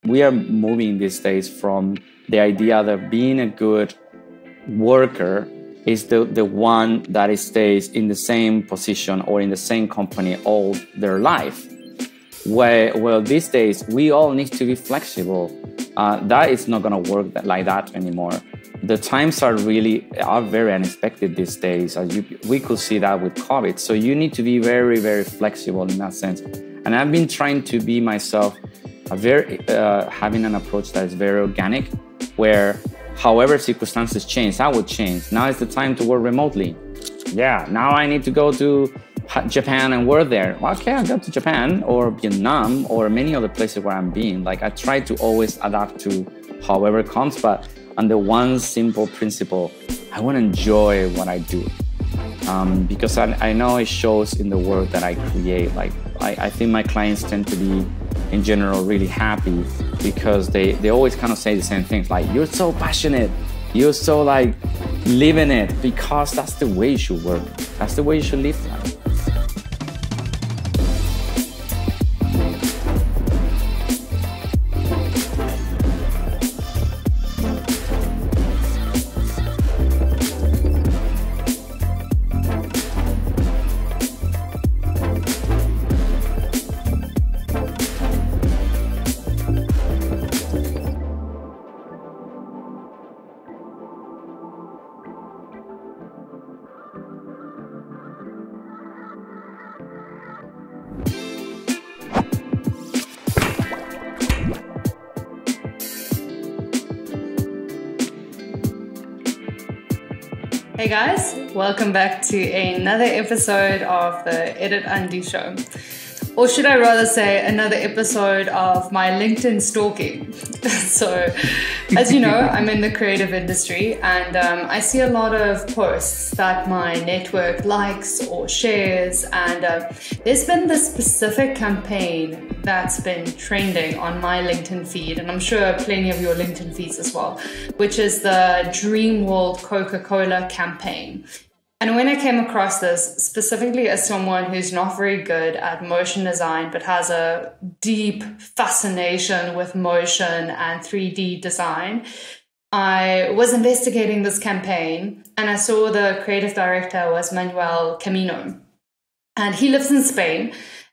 we are moving these days from the idea that being a good worker is the one that stays in the same position or in the same company all their life. Well, these days, we all need to be flexible. That is not going to work like that anymore. The times are very unexpected these days. We could see that with COVID. So you need to be very, very flexible in that sense. And I've been trying to be myself, having an approach that is very organic, where however circumstances change, I would change. Now is the time to work remotely. Yeah, now I need to go to Japan and work there. Well, okay, I'll go to Japan or Vietnam or many other places where I'm being. Like, I try to always adapt to however comes, but under one simple principle, I want to enjoy what I do. Because I know it shows in the work that I create. Like, I think my clients tend to be, in general, really happy because they always kind of say the same things. Like, you're so passionate. You're so like living it, because that's the way you should work. That's the way you should live life. Hey guys, welcome back to another episode of the Edit Undo Show. Or should I rather say another episode of my LinkedIn stalking. So, as you know, I'm in the creative industry and I see a lot of posts that my network likes or shares, and there's been this specific campaign that's been trending on my LinkedIn feed, and I'm sure plenty of your LinkedIn feeds as well, which is the Dreamworld Coca-Cola campaign. And when I came across this, specifically as someone who's not very good at motion design, but has a deep fascination with motion and 3D design, I was investigating this campaign and I saw the creative director was Manuel Camino. And he lives in Spain.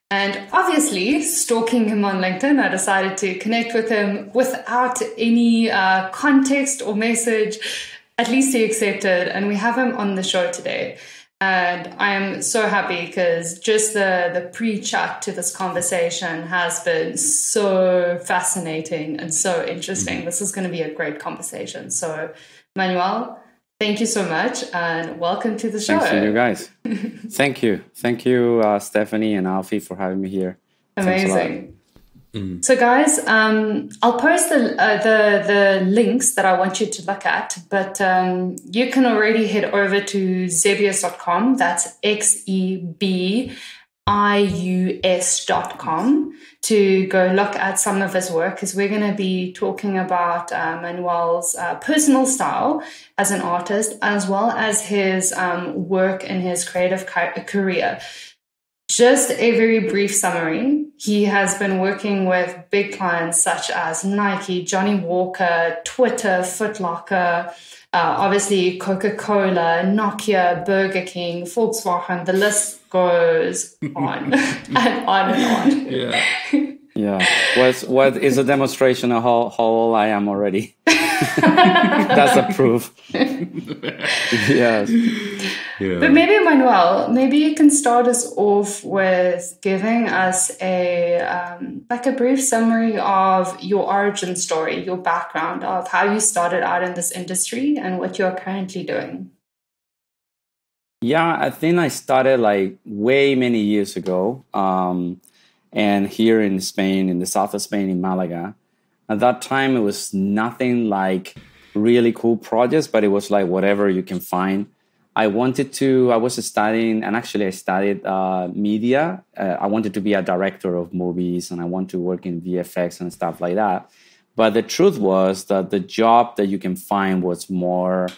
And obviously, stalking him on LinkedIn, I decided to connect with him without any context or message. At least he accepted, and we have him on the show today. And I am so happy because just the pre-chat to this conversation has been so fascinating and so interesting. Mm-hmm. This is going to be a great conversation. So, Manuel, thank you so much and welcome to the show. Thanks to you guys. Thank you. Thank you, Stephanie and Alfie, for having me here. Amazing. So guys, I'll post the links that I want you to look at, but you can already head over to xebius.com. That's XEBIUS.com to go look at some of his work, because we're going to be talking about Manuel's personal style as an artist, as well as his work in his creative career. Just a very brief summary. He has been working with big clients such as Nike, Johnny Walker, Twitter, Foot Locker, obviously Coca-Cola, Nokia, Burger King, Volkswagen. The list goes on and on and on. Yeah. Yeah. What is a demonstration of how old I am already. That's a proof. Yes. Yeah. But maybe, Manuel, maybe you can start us off with giving us a brief summary of your origin story, your background of how you started out in this industry and what you're currently doing. Yeah, I think I started like way many years ago. And here in Spain, in the south of Spain, in Malaga. At that time, it was nothing like really cool projects, but it was like whatever you can find. I was studying, and actually I studied media. I wanted to be a director of movies, and I wanted to work in VFX and stuff like that. But the truth was that the job that you can find was more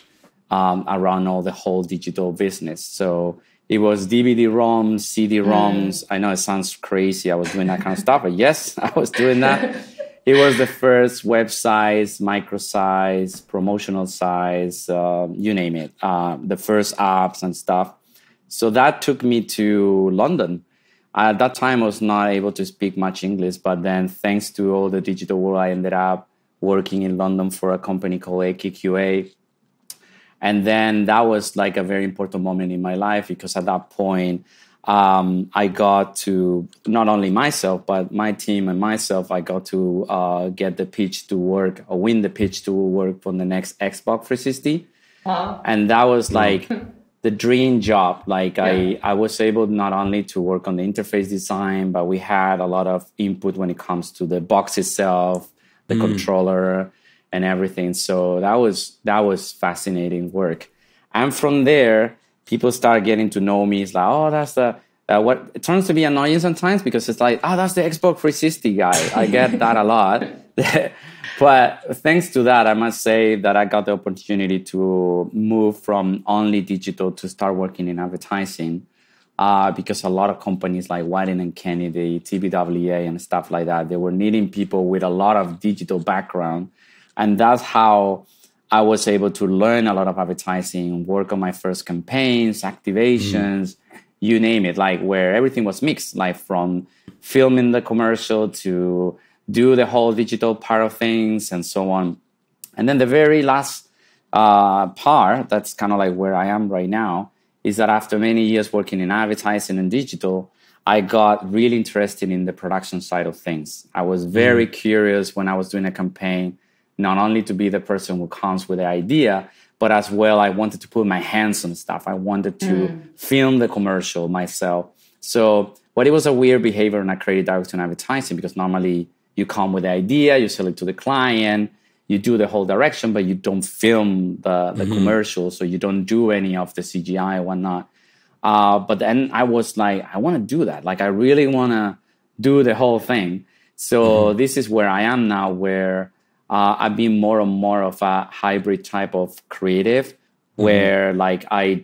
around all the whole digital business. So it was DVD-ROMs, CD-ROMs. I know it sounds crazy. I was doing that kind of stuff, but yes, I was doing that. it was the first website, microsite, promotional sites, you name it, the first apps and stuff. So that took me to London. At that time, I was not able to speak much English, but then thanks to all the digital world, I ended up working in London for a company called AKQA. And then that was like a very important moment in my life, because at that point, I got to, not only myself, but my team and myself, I got to get the pitch to work, or win the pitch to work for the next Xbox 360. Wow. And that was like the dream job. Like I was able not only to work on the interface design, but we had a lot of input when it comes to the box itself, the controller and everything. So that was fascinating work. And from there, people start getting to know me. It's like, oh, that's the, what it turns to be annoying sometimes, because it's like, oh, that's the Xbox 360 guy. I get that a lot. But thanks to that, I must say that I got the opportunity to move from only digital to start working in advertising, because a lot of companies like Whiting & Kennedy, TBWA and stuff like that, they were needing people with a lot of digital background. And that's how I was able to learn a lot of advertising, work on my first campaigns, activations, you name it, like where everything was mixed, like from filming the commercial to do the whole digital part of things and so on. And then the very last part, that's kind of like where I am right now, is that after many years working in advertising and digital, I got really interested in the production side of things. I was very curious when I was doing a campaign, not only to be the person who comes with the idea, but as well, I wanted to put my hands on stuff. I wanted to film the commercial myself. So, but it was a weird behavior in a creative director and advertising, because normally you come with the idea, you sell it to the client, you do the whole direction, but you don't film the commercial, so you don't do any of the CGI and whatnot. But then I was like, I want to do that. Like, I really want to do the whole thing. So this is where I am now, where I've been more and more of a hybrid type of creative, where like I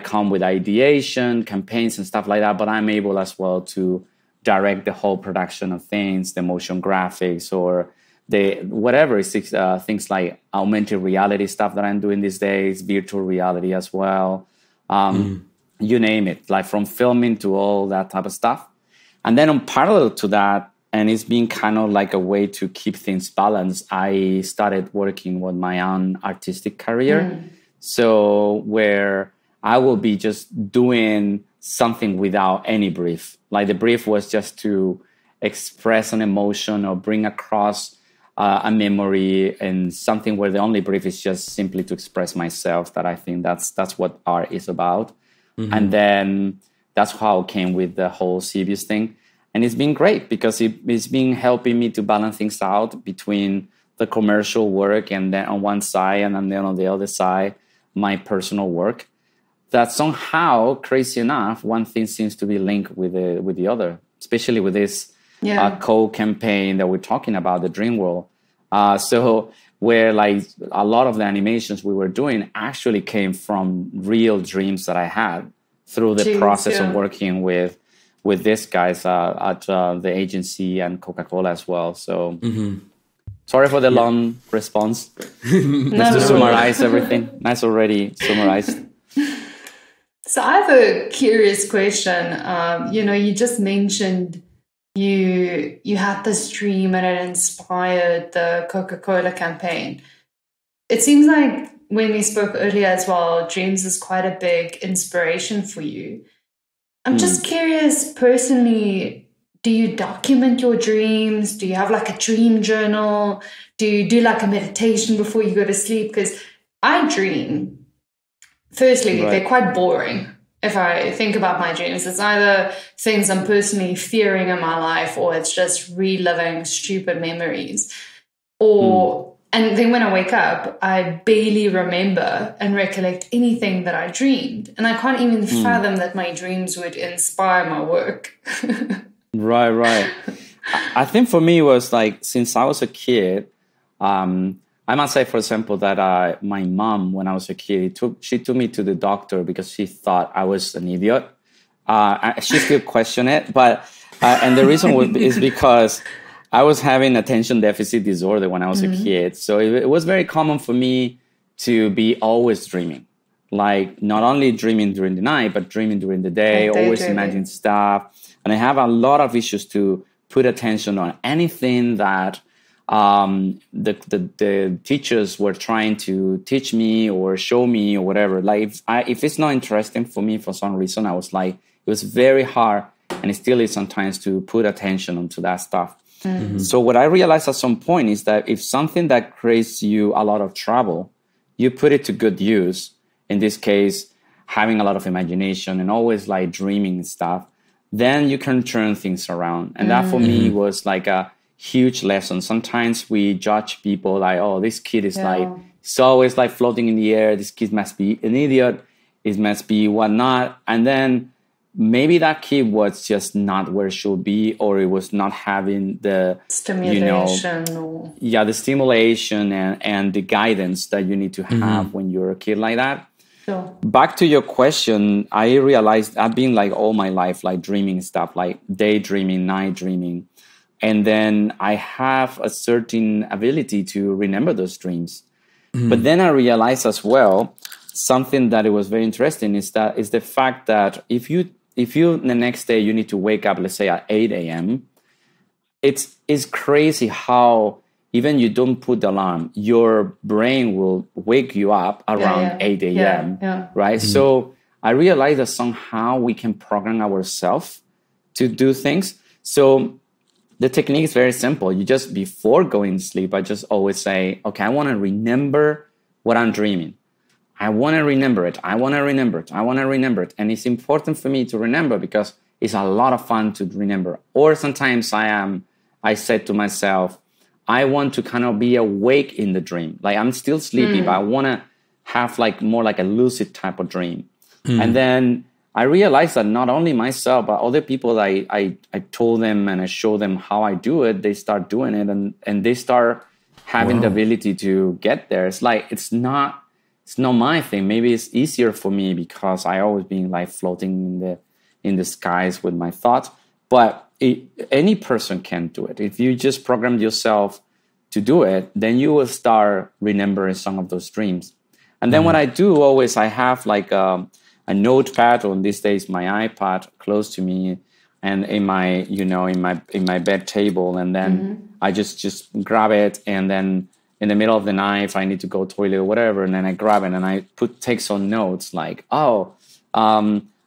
come with ideation, campaigns and stuff like that, but I'm able as well to direct the whole production of things, the motion graphics, or the whatever is things like augmented reality stuff that I'm doing these days, virtual reality as well. You name it, like from filming to all that type of stuff. And then on parallel to that, and it's been kind of like a way to keep things balanced, I started working with my own artistic career. So where I will be just doing something without any brief. Like the brief was just to express an emotion or bring across a memory, and something where the only brief is just simply to express myself. That I think that's what art is about. And then that's how I came with the whole Cebius thing. And it's been great, because it's been helping me to balance things out between the commercial work and then on one side, and then on the other side, my personal work. That somehow, crazy enough, one thing seems to be linked with the other, especially with this co-campaign that we're talking about, the Dreamworld. So where like a lot of the animations we were doing actually came from real dreams that I had through the process of working with these guys at the agency and Coca-Cola as well. So sorry for the long response. Just to summarize everything. Nice already summarized. So I have a curious question. You just mentioned you had this dream and it inspired the Coca-Cola campaign. It seems like when we spoke earlier as well, dreams is quite a big inspiration for you. I'm just curious, personally, do you document your dreams? Do you have like a dream journal? Do you do like a meditation before you go to sleep? Because I dream. Firstly, they're quite boring. If I think about my dreams, it's either things I'm personally fearing in my life, or it's just reliving stupid memories. And then when I wake up, I barely remember and recollect anything that I dreamed. And I can't even fathom that my dreams would inspire my work. Right. I think for me, it was like, since I was a kid, I must say, for example, that my mom, when I was a kid, she took me to the doctor because she thought I was an idiot. She still questioned it, but and the reason is because I was having attention deficit disorder when I was a kid. So it was very common for me to be always dreaming. Like not only dreaming during the night, but dreaming during the day, always imagining stuff. And I have a lot of issues to put attention on anything that the teachers were trying to teach me or show me or whatever. Like if it's not interesting for me for some reason, I was like, it was very hard, and it still is sometimes, to put attention onto that stuff. So what I realized at some point is that if something that creates you a lot of trouble, you put it to good use. In this case, having a lot of imagination and always like dreaming and stuff, then you can turn things around. And that for me was like a huge lesson. Sometimes we judge people like, oh, this kid is like, he's always like floating in the air. This kid must be an idiot. It must be whatnot. And then maybe that kid was just not where it should be, or it was not having the stimulation, the stimulation and the guidance that you need to have when you're a kid like that. Sure. Back to your question, I realized I've been like all my life, like dreaming stuff, like daydreaming, night dreaming. And then I have a certain ability to remember those dreams. But then I realized as well, something that it was very interesting is the fact that if you the next day you need to wake up, let's say at 8 a.m., it's crazy how even you don't put the alarm, your brain will wake you up around 8 a.m., right? So I realized that somehow we can program ourselves to do things. So the technique is very simple. You just, before going to sleep, I just always say, okay, I want to remember what I'm dreaming. I want to remember it. I want to remember it. I want to remember it. And it's important for me to remember because it's a lot of fun to remember. Or sometimes I said to myself, I want to kind of be awake in the dream. Like I'm still sleepy, but I want to have like more like a lucid type of dream. And then I realized that not only myself, but other people, I told them and I showed them how I do it. They start doing it and they start having the ability to get there. It's like, it's not my thing. Maybe it's easier for me because I always been like floating in the skies with my thoughts. But any person can do it. If you just program yourself to do it, then you will start remembering some of those dreams. And then what I do always, I have like a notepad, or these days my iPad, close to me, and in my in my bed table, and then I just grab it, and then in the middle of the night, if I need to go toilet or whatever, and then I grab it and I take some notes like,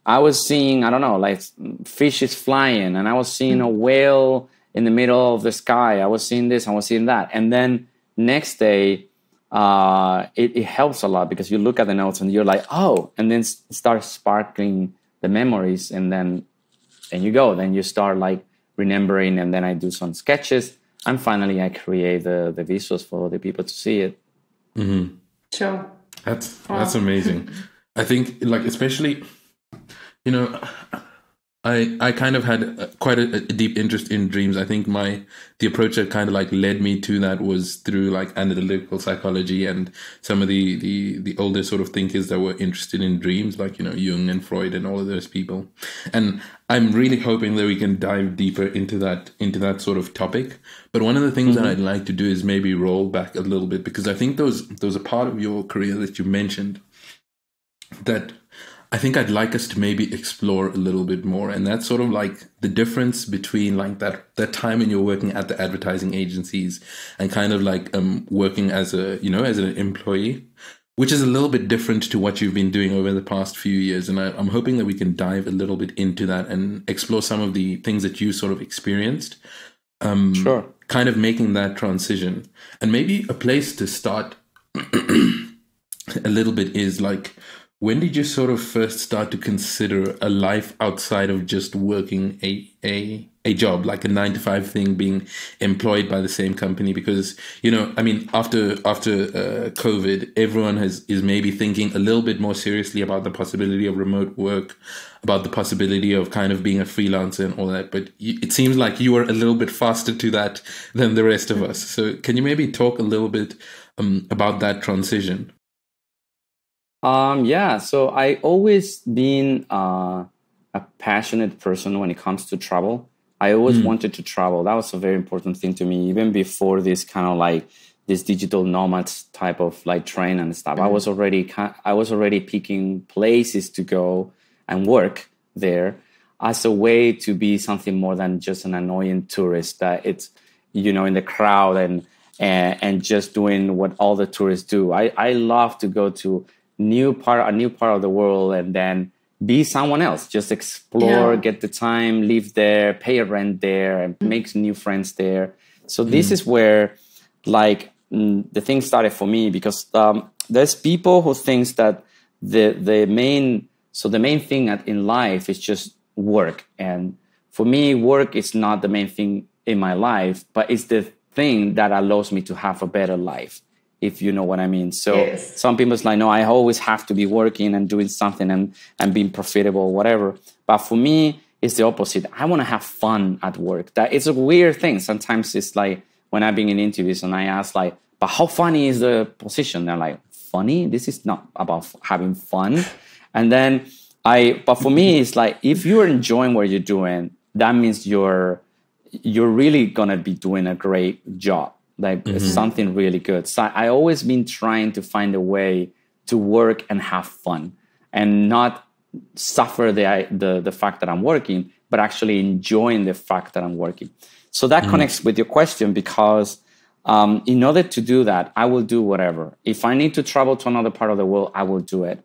I was seeing, I don't know, like fishes flying, and I was seeing a whale in the middle of the sky. I was seeing this, I was seeing that. And then next day, it helps a lot because you look at the notes and you're like, oh, and then start sparkling the memories. And then you go, then you start like remembering, and then I do some sketches. And finally, I create the visuals for the people to see it. Sure. That's amazing. I think, like, especially, I kind of had quite a deep interest in dreams. I think the approach that kind of like led me to that was through like analytical psychology and some of the older sort of thinkers that were interested in dreams, like, Jung and Freud and all of those people. And I'm really hoping that we can dive deeper into that sort of topic. But one of the things that I'd like to do is maybe roll back a little bit, because I think there was a part of your career that you mentioned that I think I'd like us to maybe explore a little bit more. And that's sort of like the difference between like that time when you're working at the advertising agencies and kind of like working as as an employee, which is a little bit different to what you've been doing over the past few years. And I'm hoping that we can dive a little bit into that and explore some of the things that you sort of experienced. Sure. Kind of making that transition. And maybe a place to start a little bit is like, when did you sort of first start to consider a life outside of just working a job, like a 9-to-5 thing, being employed by the same company? Because, after COVID, everyone is maybe thinking a little bit more seriously about the possibility of remote work, about the possibility of kind of being a freelancer and all that. But it seems like you were a little bit faster to that than the rest of us. So can you maybe talk a little bit about that transition? So I always been a passionate person when it comes to travel. I always wanted to travel. That was a very important thing to me, even before this kind of like this digital nomads type of like train and stuff. I was already picking places to go and work there as a way to be something more than just an annoying tourist that it's, you know, in the crowd and just doing what all the tourists do. I love to go to a new part of the world and then be someone else, just explore, get the time, live there, pay a rent there, and make new friends there. So this is where like the thing started for me, because there's people who thinks that the main thing in life is just work. And for me, work is not the main thing in my life, but it's the thing that allows me to have a better life, if you know what I mean. So some people's like, no, I always have to be working and doing something and being profitable, whatever. But for me, it's the opposite. I want to have fun at work. That it's a weird thing. Sometimes it's like when I've been in interviews and I ask like, but how funny is the position? They're like, funny? This is not about having fun. And then but for me, it's like, if you're enjoying what you're doing, that means you're really going to be doing a great job. Like it's something really good. So I always been trying to find a way to work and have fun and not suffer the fact that I'm working, but actually enjoying the fact that I'm working. So that connects with your question, because in order to do that, I will do whatever. If I need to travel to another part of the world, I will do it.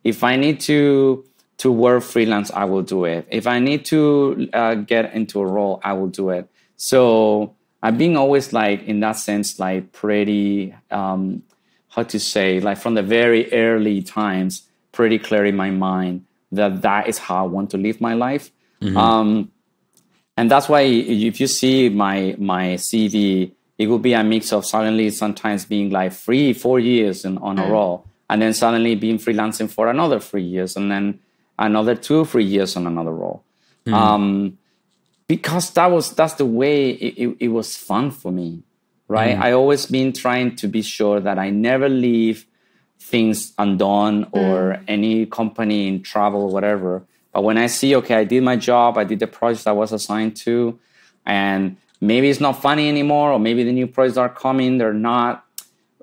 If I need to work freelance, I will do it. If I need to get into a role, I will do it. So I've been always like, in that sense, like pretty, how to say, like from the very early times, pretty clear in my mind that is how I want to live my life. And that's why if you see my CV, it will be a mix of suddenly sometimes being like 4 years on a roll, and then suddenly being freelancing for another 3 years, and then another 2 or 3 years on another role. Because that's the way it was fun for me, right? I always been trying to be sure that I never leave things undone or any company in trouble, whatever. But when I see, okay, I did my job, I did the projects I was assigned to, and maybe it's not funny anymore, or maybe the new projects are coming, they're not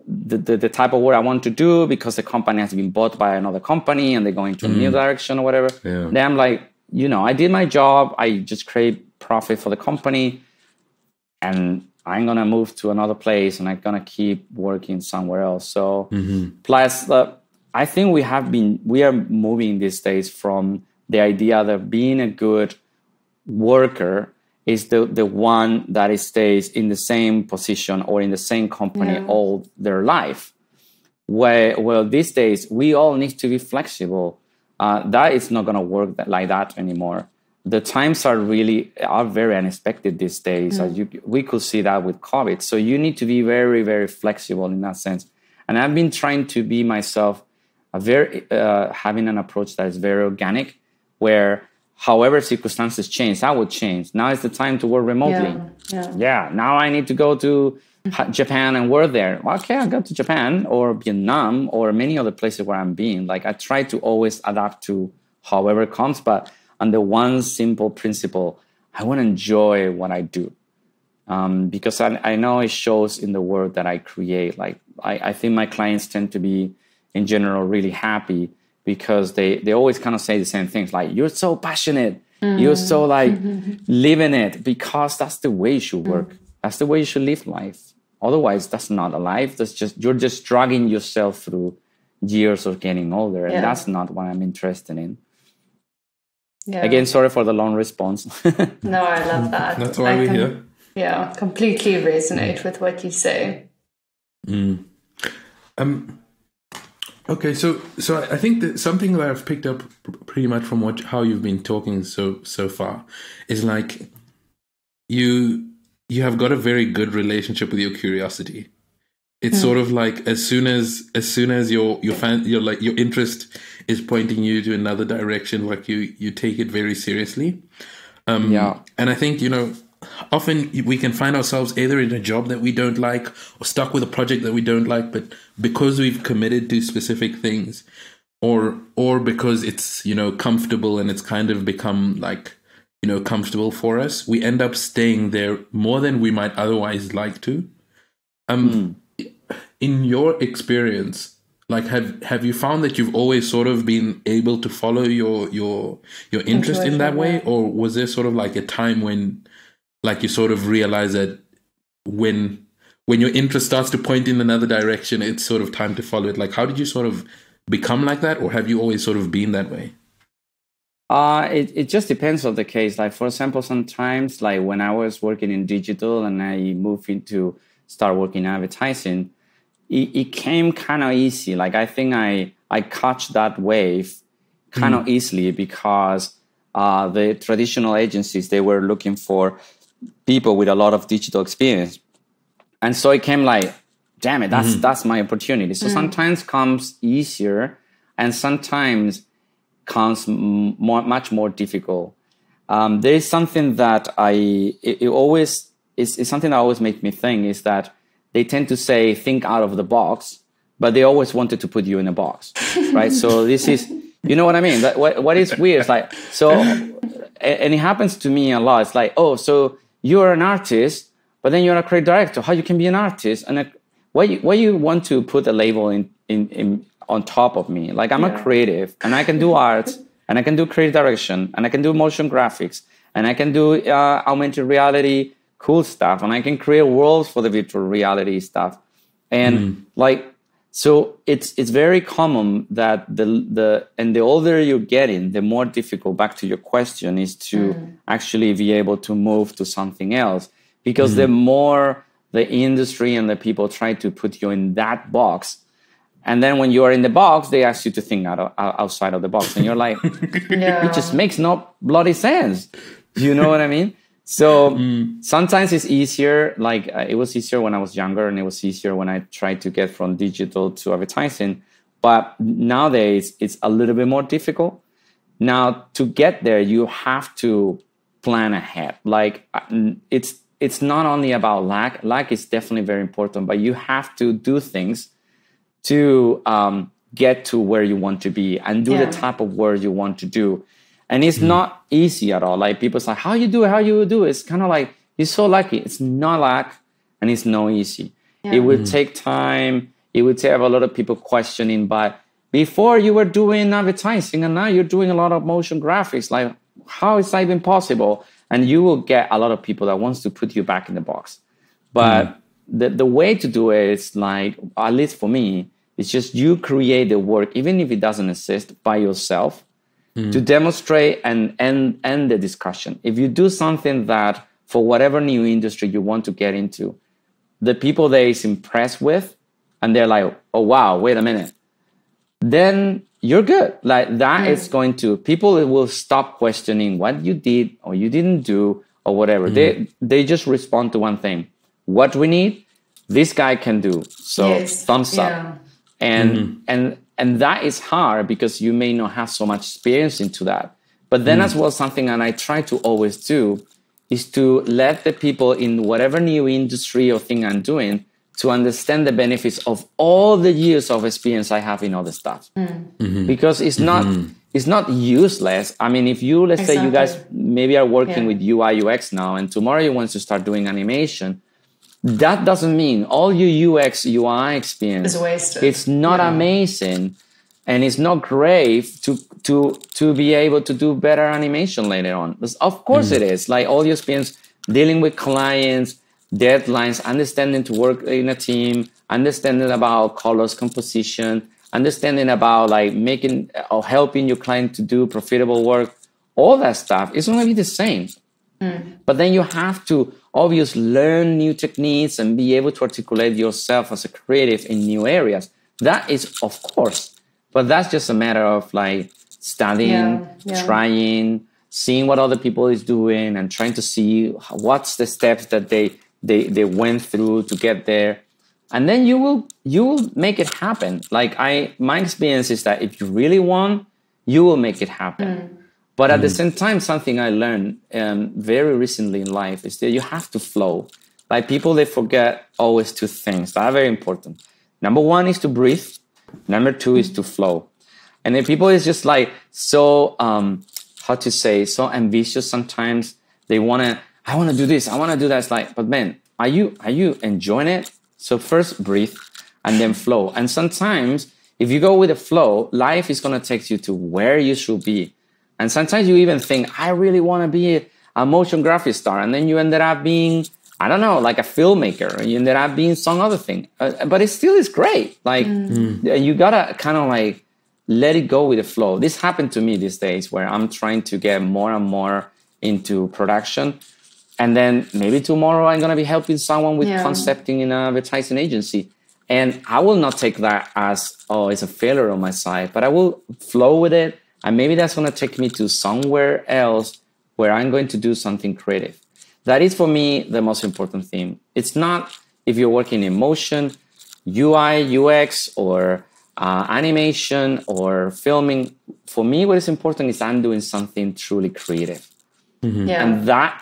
the type of work I want to do because the company has been bought by another company and they're going to a new direction or whatever. Then I'm like, you know, I did my job, I just create profit for the company, and I'm going to move to another place and I'm going to keep working somewhere else. So plus I think we are moving these days from the idea that being a good worker is the one that stays in the same position or in the same company all their life. Well, these days, we all need to be flexible. That is not going to work like that anymore. The times are very unexpected these days. We could see that with COVID. So you need to be very, very flexible in that sense. And I've been trying to be myself having an approach that is very organic, where however circumstances change, I would change. Now is the time to work remotely. Now I need to go to Japan and work there. Okay, I'll go to Japan or Vietnam or many other places where I'm being. Like I try to always adapt to however comes, but under one simple principle, I want to enjoy what I do. Because I know it shows in the work that I create. Like I think my clients tend to be, in general, really happy, because they always kind of say the same things, like, you're so passionate, you're so like living it, because that's the way you should work. That's the way you should live life. Otherwise, that's not a life. You're just dragging yourself through years of getting older. And that's not what I'm interested in. Again, sorry for the long response. No, I love that. That's why we're here. Yeah, completely resonate with what you say. Okay, so I think that something that I've picked up pretty much from how you've been talking so far is like you have got a very good relationship with your curiosity. It's sort of like as soon as your interest is pointing you to another direction, like you take it very seriously. And I think, you know, often we can find ourselves either in a job that we don't like or stuck with a project that we don't like, but because we've committed to specific things, or because it's, you know, comfortable and it's kind of become like, comfortable for us, we end up staying there more than we might otherwise like to. In your experience, like have you found that you've always sort of been able to follow your interest in that way, or was there sort of like a time when like you sort of realize that when your interest starts to point in another direction, it's sort of time to follow it? Like, how did you sort of become like that, or have you always sort of been that way? It just depends on the case. Like, for example, sometimes, like when I was working in digital and I moved into start working in advertising, it came kind of easy. Like, I think I caught that wave kind of easily because the traditional agencies, they were looking for people with a lot of digital experience. And so it came like, damn it, that's my opportunity. So sometimes comes easier and sometimes comes much more difficult. There is something that it's something that always makes me think is that they tend to say, think out of the box, but they always wanted to put you in a box, right? So this is, you know what I mean? What is weird is like, so, and it happens to me a lot. It's like, oh, so you're an artist, but then you're a creative director. How you can be an artist? And why you want to put a label in on top of me? Like, I'm a creative and I can do art and I can do creative direction and I can do motion graphics and I can do augmented reality cool stuff, and I can create worlds for the virtual reality stuff. And so it's very common that the older you're getting, the more difficult, back to your question, is to actually be able to move to something else, because the more the industry and the people try to put you in that box, and then when you are in the box, they ask you to think outside of the box, and you're like, it just makes no bloody sense. You know what I mean? So sometimes it's easier, like it was easier when I was younger, and it was easier when I tried to get from digital to advertising. But nowadays, it's a little bit more difficult. Now, to get there, you have to plan ahead. Like, it's not only about luck. Luck is definitely very important, but you have to do things to get to where you want to be and do the type of work you want to do. And it's not easy at all. Like, people say, how you do it? It's kind of like, you're so lucky. It's not luck, and it's not easy. It would take time. It would have a lot of people questioning. But before, you were doing advertising, and now you're doing a lot of motion graphics. Like, how is that even possible? And you will get a lot of people that wants to put you back in the box. But the way to do it is, like, at least for me, it's just you create the work, even if it doesn't exist, by yourself, to demonstrate and end the discussion. If you do something that, for whatever new industry you want to get into, the people that is impressed with, and they're like, oh, wow, wait a minute, then you're good. Like, that is going to, people will stop questioning what you did or you didn't do or whatever. They just respond to one thing. What we need, this guy can do. So thumbs up. And that is hard because you may not have so much experience into that. But then as well, something that I try to always do is to let the people in whatever new industry or thing I'm doing to understand the benefits of all the years of experience I have in other stuff. Because it's not useless. I mean, if you, let's say you guys maybe are working with UI UX now, and tomorrow you want to start doing animation, that doesn't mean all your UX, UI experience is wasted. It's not amazing, and it's not great to be able to do better animation later on. Of course it is. Like, all your experience dealing with clients, deadlines, understanding to work in a team, understanding about colors composition, understanding about like making or helping your client to do profitable work, all that stuff is going to be the same. But then you have to obviously learn new techniques and be able to articulate yourself as a creative in new areas. That is, of course, but that's just a matter of like studying, trying, seeing what other people is doing, and trying to see what's the steps that they went through to get there. And then you will make it happen. Like, my experience is that if you really want, you will make it happen. But at the same time, something I learned very recently in life is that you have to flow. Like, people, they forget always two things that are very important. Number one is to breathe. Number two is to flow. And then people is just like so how to say, so ambitious sometimes. They I want to do this, I want to do that. It's like, but man, are you enjoying it? So first breathe and then flow. And sometimes if you go with the flow, life is going to take you to where you should be. And sometimes you even think, I really want to be a motion graphic star. And then you ended up being, I don't know, like a filmmaker. Or you ended up being some other thing. But it still is great. Like you got to kind of like let it go with the flow. This happened to me these days where I'm trying to get more and more into production. And then maybe tomorrow I'm going to be helping someone with concepting in an advertising agency. And I will not take that as, oh, it's a failure on my side, but I will flow with it. And maybe that's going to take me to somewhere else where I'm going to do something creative. That is, for me, the most important thing. It's not if you're working in motion, UI, UX, or animation, or filming. For me, what is important is I'm doing something truly creative. And that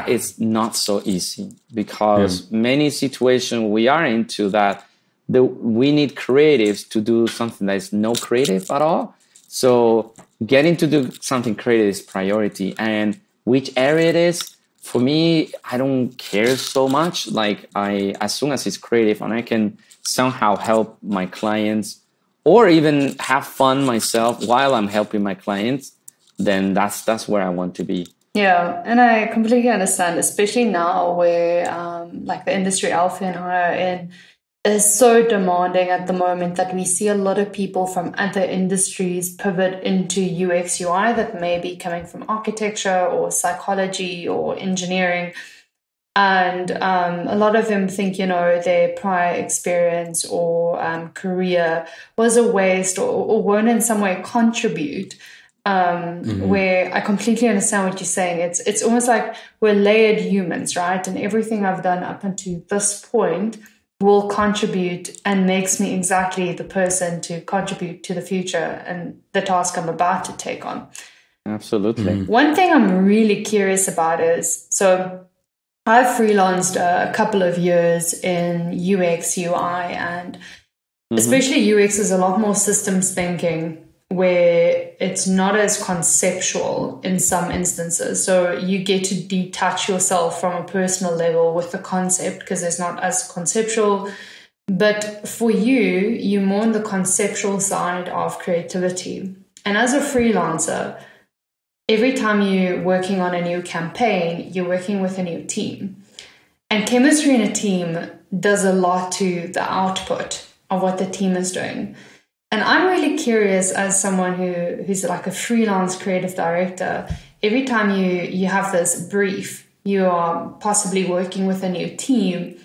is not so easy, because many situations we are into that we need creatives to do something that is no creative at all. So getting to do something creative is priority. And which area it is, for me, I don't care so much. Like as soon as it's creative and I can somehow help my clients or even have fun myself while I'm helping my clients, then that's where I want to be. Yeah, and I completely understand, especially now where like the industry Alfie and I are in is so demanding at the moment that we see a lot of people from other industries pivot into UX UI that may be coming from architecture or psychology or engineering. And a lot of them think, their prior experience or career was a waste or won't in some way contribute. Where I completely understand what you're saying. It's almost like we're layered humans, right? And everything I've done up until this point will contribute and makes me exactly the person to contribute to the future and the task I'm about to take on. Absolutely. One thing I'm really curious about is, so I've freelanced a couple of years in UX, UI, and especially UX is a lot more systems thinking, where it's not as conceptual in some instances. So you get to detach yourself from a personal level with the concept because it's not as conceptual. But for you're more on the conceptual side of creativity. And as a freelancer, every time you're working on a new campaign, you're working with a new team. And chemistry in a team does a lot to the output of what the team is doing. And I'm really curious, as someone who's like a freelance creative director, every time you have this brief, you are possibly working with a new team,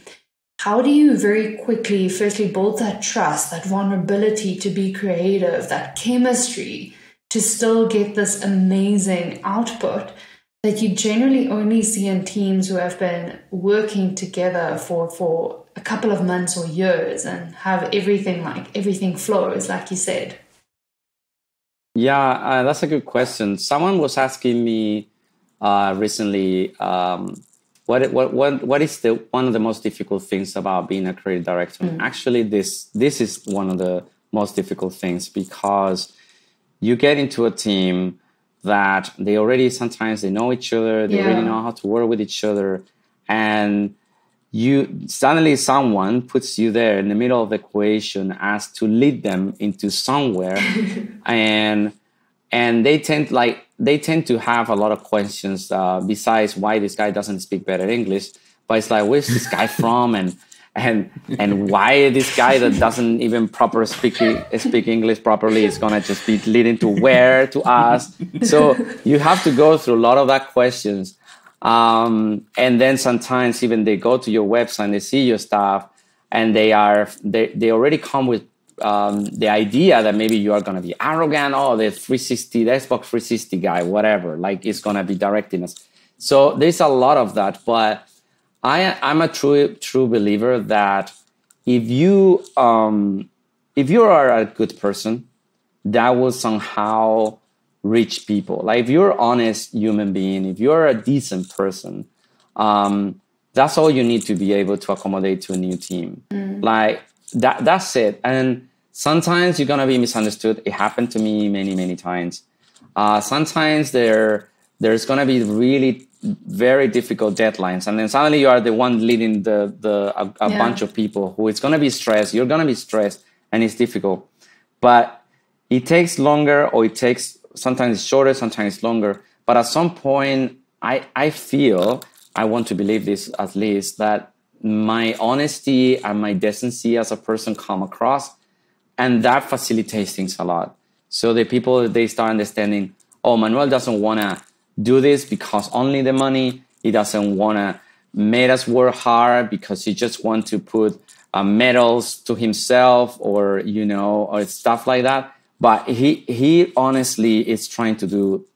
how do you very quickly, firstly, build that trust, that vulnerability to be creative, that chemistry, to still get this amazing output that you generally only see in teams who have been working together for a couple of months or years and have everything flows, like you said? Yeah, that's a good question. Someone was asking me recently, what is one of the most difficult things about being a creative director? And actually, this is one of the most difficult things, because you get into a team that sometimes they know each other, they already know how to work with each other, and suddenly someone puts you there in the middle of the equation as to lead them into somewhere, and they tend to have a lot of questions besides why this guy doesn't speak better English, but it's like, where's this guy from, and why this guy that doesn't even proper speak English properly is gonna just be leading to where to us. So you have to go through a lot of that questions. And then sometimes even they go to your website and they see your stuff, and they already come with the idea that maybe you are going to be arrogant. Oh, the Xbox 360 guy, whatever, like it's going to be directing us. So there's a lot of that. But I'm a true believer that if you are a good person, that will somehow reach people. Like if you're an honest human being, if you're a decent person, that's all you need to be able to accommodate to a new team. Like that's it. And sometimes you're gonna be misunderstood. It happened to me many times. Sometimes there's going to be really very difficult deadlines, and then suddenly you are the one leading a bunch of people who is going to be stressed. You're going to be stressed, and it's difficult. But it takes longer, or it takes sometimes it's shorter, sometimes it's longer. But at some point, I feel, I want to believe this at least, that my honesty and my decency as a person come across, and that facilitates things a lot. So the people, they start understanding, oh, Manuel doesn't want to do this because only the money. He doesn't want to make us work hard because he just wants to put medals to himself, or, you know, or stuff like that. But he honestly is trying to do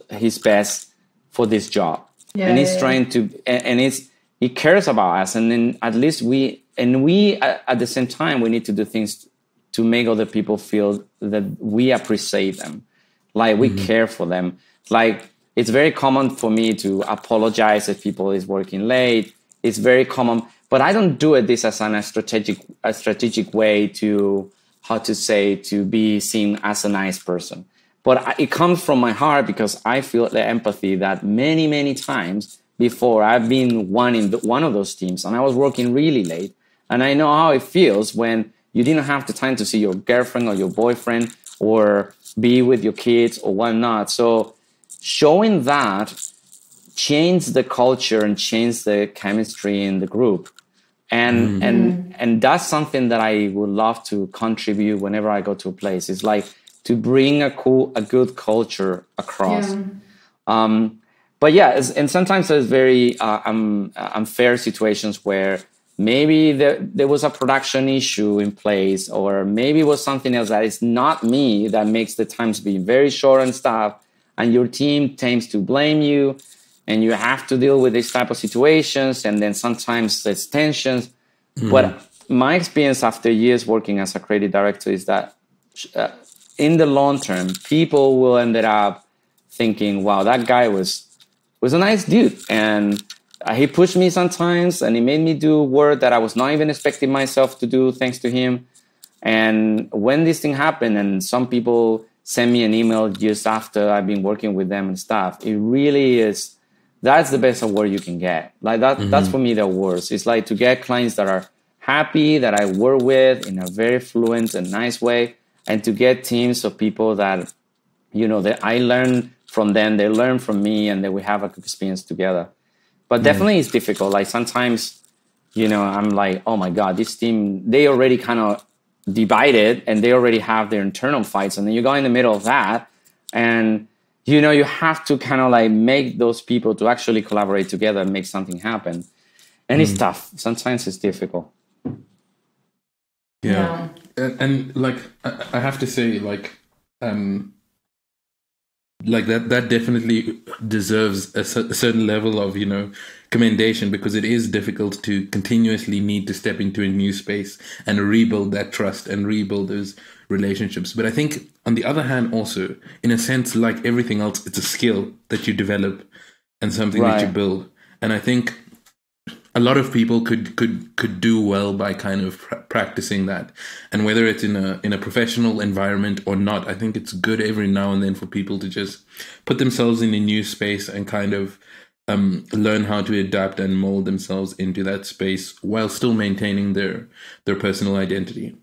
his best for this job. And he's trying to, and he cares about us. And then at least we at the same time, we need to do things to make other people feel that we appreciate them, like we care for them. Like, it's very common for me to apologize if people is working late. It's very common, but I don't do it this as a strategic way to, how to say, to be seen as a nice person. But it comes from my heart, because I feel the empathy that many, many times before I've been one of those teams, and I was working really late, and I know how it feels when you didn't have the time to see your girlfriend or your boyfriend or be with your kids or whatnot. So showing that changed the culture and changed the chemistry in the group. And that's something that I would love to contribute whenever I go to a place. It's like to bring a good culture across. But yeah, and sometimes there's very unfair situations where maybe there was a production issue in place, or maybe it was something else that is not me that makes the times be very short and stuff, and your team tends to blame you, and you have to deal with these type of situations, and then sometimes there's tensions. But my experience after years working as a creative director is that in the long term, people will end up thinking, wow, that guy was a nice dude, and he pushed me sometimes, and he made me do work that I was not even expecting myself to do, thanks to him. And when this thing happened, and some people send me an email just after I've been working with them and stuff, it really is, that's the best award you can get. Like that, that's for me the awards. It's like to get clients that are happy, that I work with in a very fluent and nice way, and to get teams of people that, you know, that I learn from them, they learn from me, and that we have a good experience together. But definitely it's difficult. Like sometimes, you know, I'm like, oh my God, this team, they already kind of divided, and they already have their internal fights. And then you go in the middle of that, and, you know, you have to kind of like make those people to actually collaborate together and make something happen. And it's tough. Sometimes it's difficult. Yeah. And like, I have to say, like that definitely deserves a certain level of, you know, commendation, because it is difficult to continuously need to step into a new space and rebuild that trust and rebuild those relationships. But I think on the other hand, also, in a sense, like everything else, it's a skill that you develop and something that you build. And I think a lot of people could do well by kind of practicing that. And whether it's in a professional environment or not, I think it's good every now and then for people to just put themselves in a new space and kind of learn how to adapt and mold themselves into that space while still maintaining their personal identity.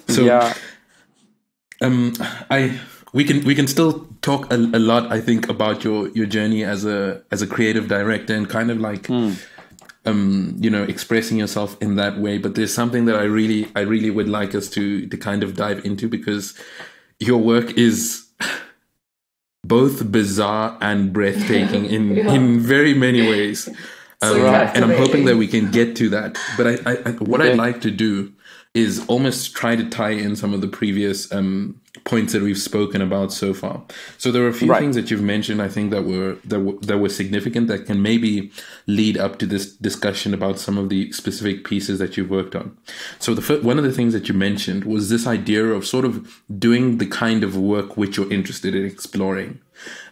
So we can still talk a lot, I think, about your journey as a creative director and kind of like you know, expressing yourself in that way. But there's something that I really would like us to kind of dive into, because your work is both bizarre and breathtaking in very many ways. And I'm hoping that we can get to that. But what I'd like to do is almost try to tie in some of the previous points that we've spoken about so far. So there are a few things that you've mentioned, I think, that were significant, that can maybe lead up to this discussion about some of the specific pieces that you've worked on. So one of the things that you mentioned was this idea of sort of doing the kind of work which you're interested in exploring.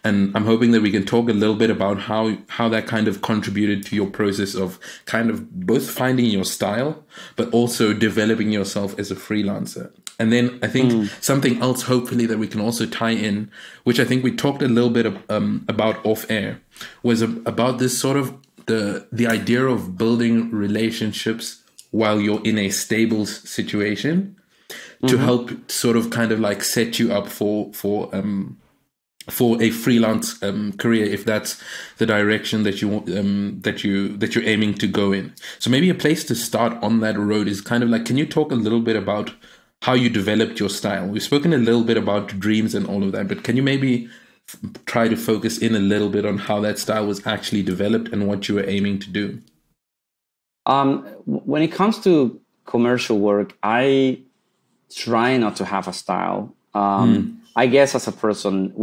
And I'm hoping that we can talk a little bit about how that kind of contributed to your process of kind of both finding your style, but also developing yourself as a freelancer. And then I think something else, hopefully, that we can also tie in, which I think we talked a little bit about off air, was about this sort of the idea of building relationships while you're in a stable situation to help sort of kind of like set you up for a freelance career, if that's the direction that you want, that you're aiming to go in. So maybe a place to start on that road is kind of like, can you talk a little bit about how you developed your style? We've spoken a little bit about dreams and all of that, but can you maybe try to focus in a little bit on how that style was actually developed and what you were aiming to do? When it comes to commercial work, I try not to have a style. I guess as a person,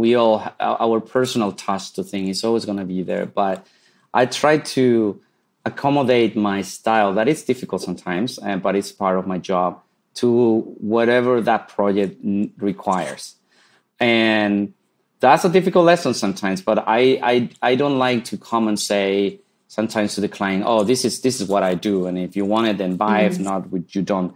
our personal touch to things is always going to be there, but I try to accommodate my style. That is difficult sometimes, but it's part of my job, to whatever that project requires. And that's a difficult lesson sometimes, but I don't like to come and say sometimes to the client, oh, this is what I do, and if you want it, then buy. If not, you don't.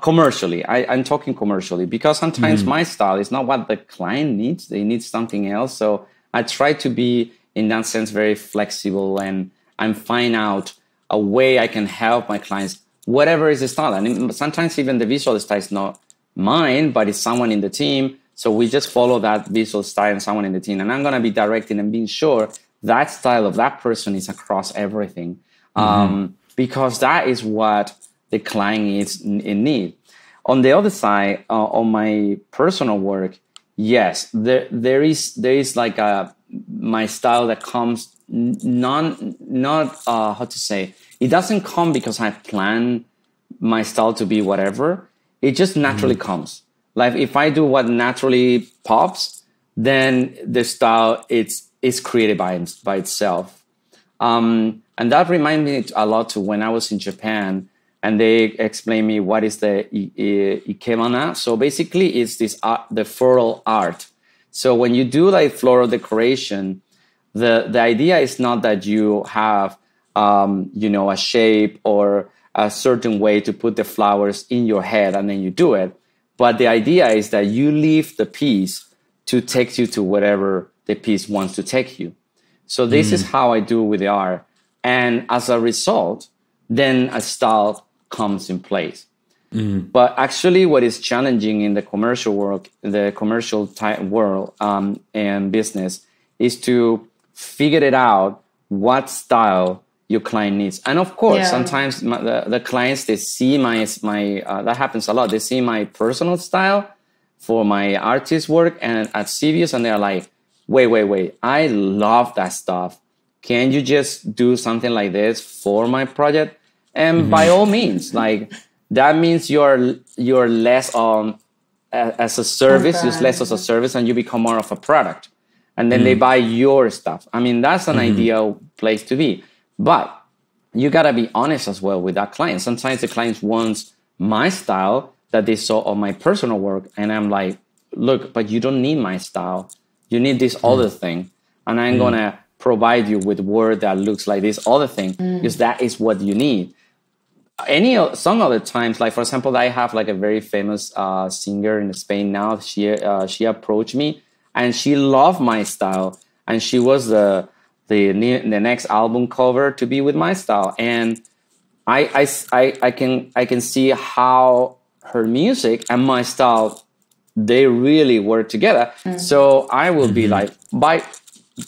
Commercially, I'm talking commercially, because sometimes my style is not what the client needs. They need something else. So I try to be, in that sense, very flexible, and find out a way I can help my clients, whatever is the style. And sometimes even the visual style is not mine, but it's someone in the team. So we just follow that visual style and someone in the team. And I'm going to be directing and being sure that style of that person is across everything, because that is what the client is in need. On the other side, on my personal work, yes, there is like my style that comes not how to say, it doesn't come because I plan my style to be whatever. It just naturally comes. Like if I do what naturally pops, then the style is created by itself. And that reminds me a lot to when I was in Japan, and they explained me what is the ikebana. So basically, it's this the floral art. So when you do like floral decoration, the idea is not that you have a shape or a certain way to put the flowers in your head and then you do it. But the idea is that you leave the piece to take you to whatever the piece wants to take you. So this is how I do with the art. And as a result, then a style comes in place. But actually what is challenging in the commercial world, the commercial type world and business, is to figure it out what style your client needs. And of course, sometimes the clients, they see my that happens a lot. They see my personal style for my artist work and at CVS, and they're like, wait, I love that stuff. Can you just do something like this for my project? And by all means, like that means you're less on as a service, you're less as a service, and you become more of a product. And then they buy your stuff. I mean, that's an ideal place to be. But you got to be honest as well with that client. Sometimes the client wants my style that they saw on my personal work. And I'm like, look, but you don't need my style. You need this other thing. And I'm going to provide you with work that looks like this other thing, because that is what you need. Some other times, like for example, I have like a very famous singer in Spain now. She approached me and she loved my style. And she was the next album cover to be with my style. And I can see how her music and my style, they really work together. So I will be like,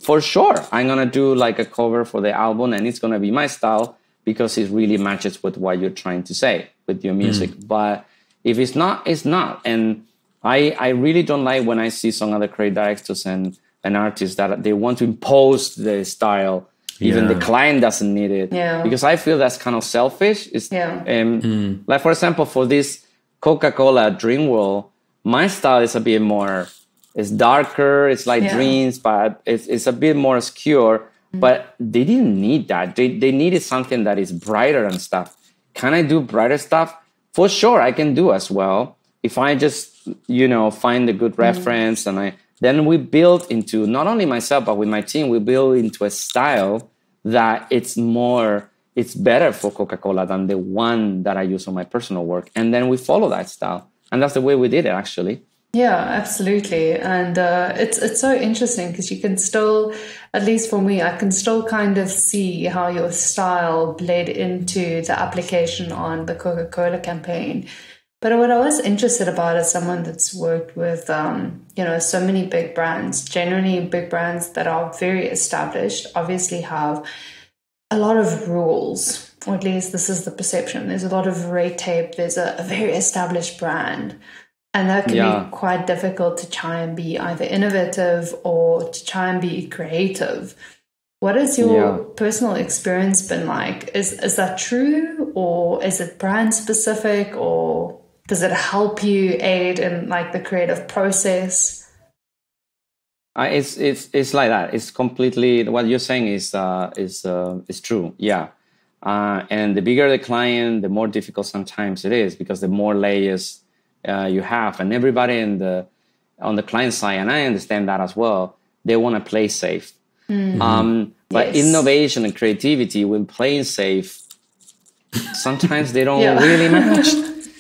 for sure, I'm going to do like a cover for the album and it's going to be my style because it really matches with what you're trying to say with your music. But if it's not, it's not. And I really don't like when I see some other creative directors and artists that they want to impose the style. Even the client doesn't need it. Because I feel that's kind of selfish. Like, for example, for this Coca-Cola Dreamworld, my style is a bit more, it's darker, it's like dreams, but it's a bit more obscure. But they didn't need that. They needed something that is brighter and stuff. Can I do brighter stuff? For sure, I can do as well. If I just, find a good reference and then we built into, not only myself, but with my team, we built into a style that it's better for Coca-Cola than the one that I use on my personal work. And then we follow that style. And that's the way we did it, actually. Yeah, absolutely. And it's so interesting because you can still, at least for me, I can still kind of see how your style bled into the application on the Coca-Cola campaign. But what I was interested about as someone that's worked with, so many big brands, generally big brands that are very established, obviously have a lot of rules, or at least this is the perception. There's a lot of red tape. There's a very established brand. And that can be quite difficult to try and be either innovative or to try and be creative. What has your personal experience been like? Is that true, or is it brand specific, or does it help you aid in like the creative process? It's like that. It's completely what you're saying is true. Yeah, and the bigger the client, the more difficult sometimes it is because the more layers you have, and everybody on the client side, and I understand that as well. They want to play safe. But innovation and creativity with playing safe, sometimes they don't really match.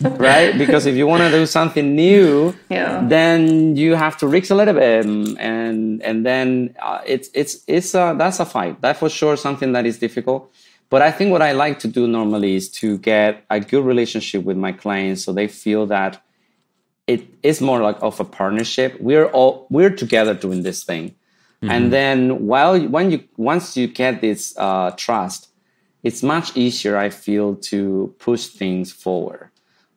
Right? Because if you want to do something new, then you have to risk a little bit, and then that's a fight. That's for sure something that is difficult. But I think what I like to do normally is to get a good relationship with my clients, so they feel that it is more like of a partnership. We're together doing this thing, and then once you get this trust, it's much easier, I feel, to push things forward.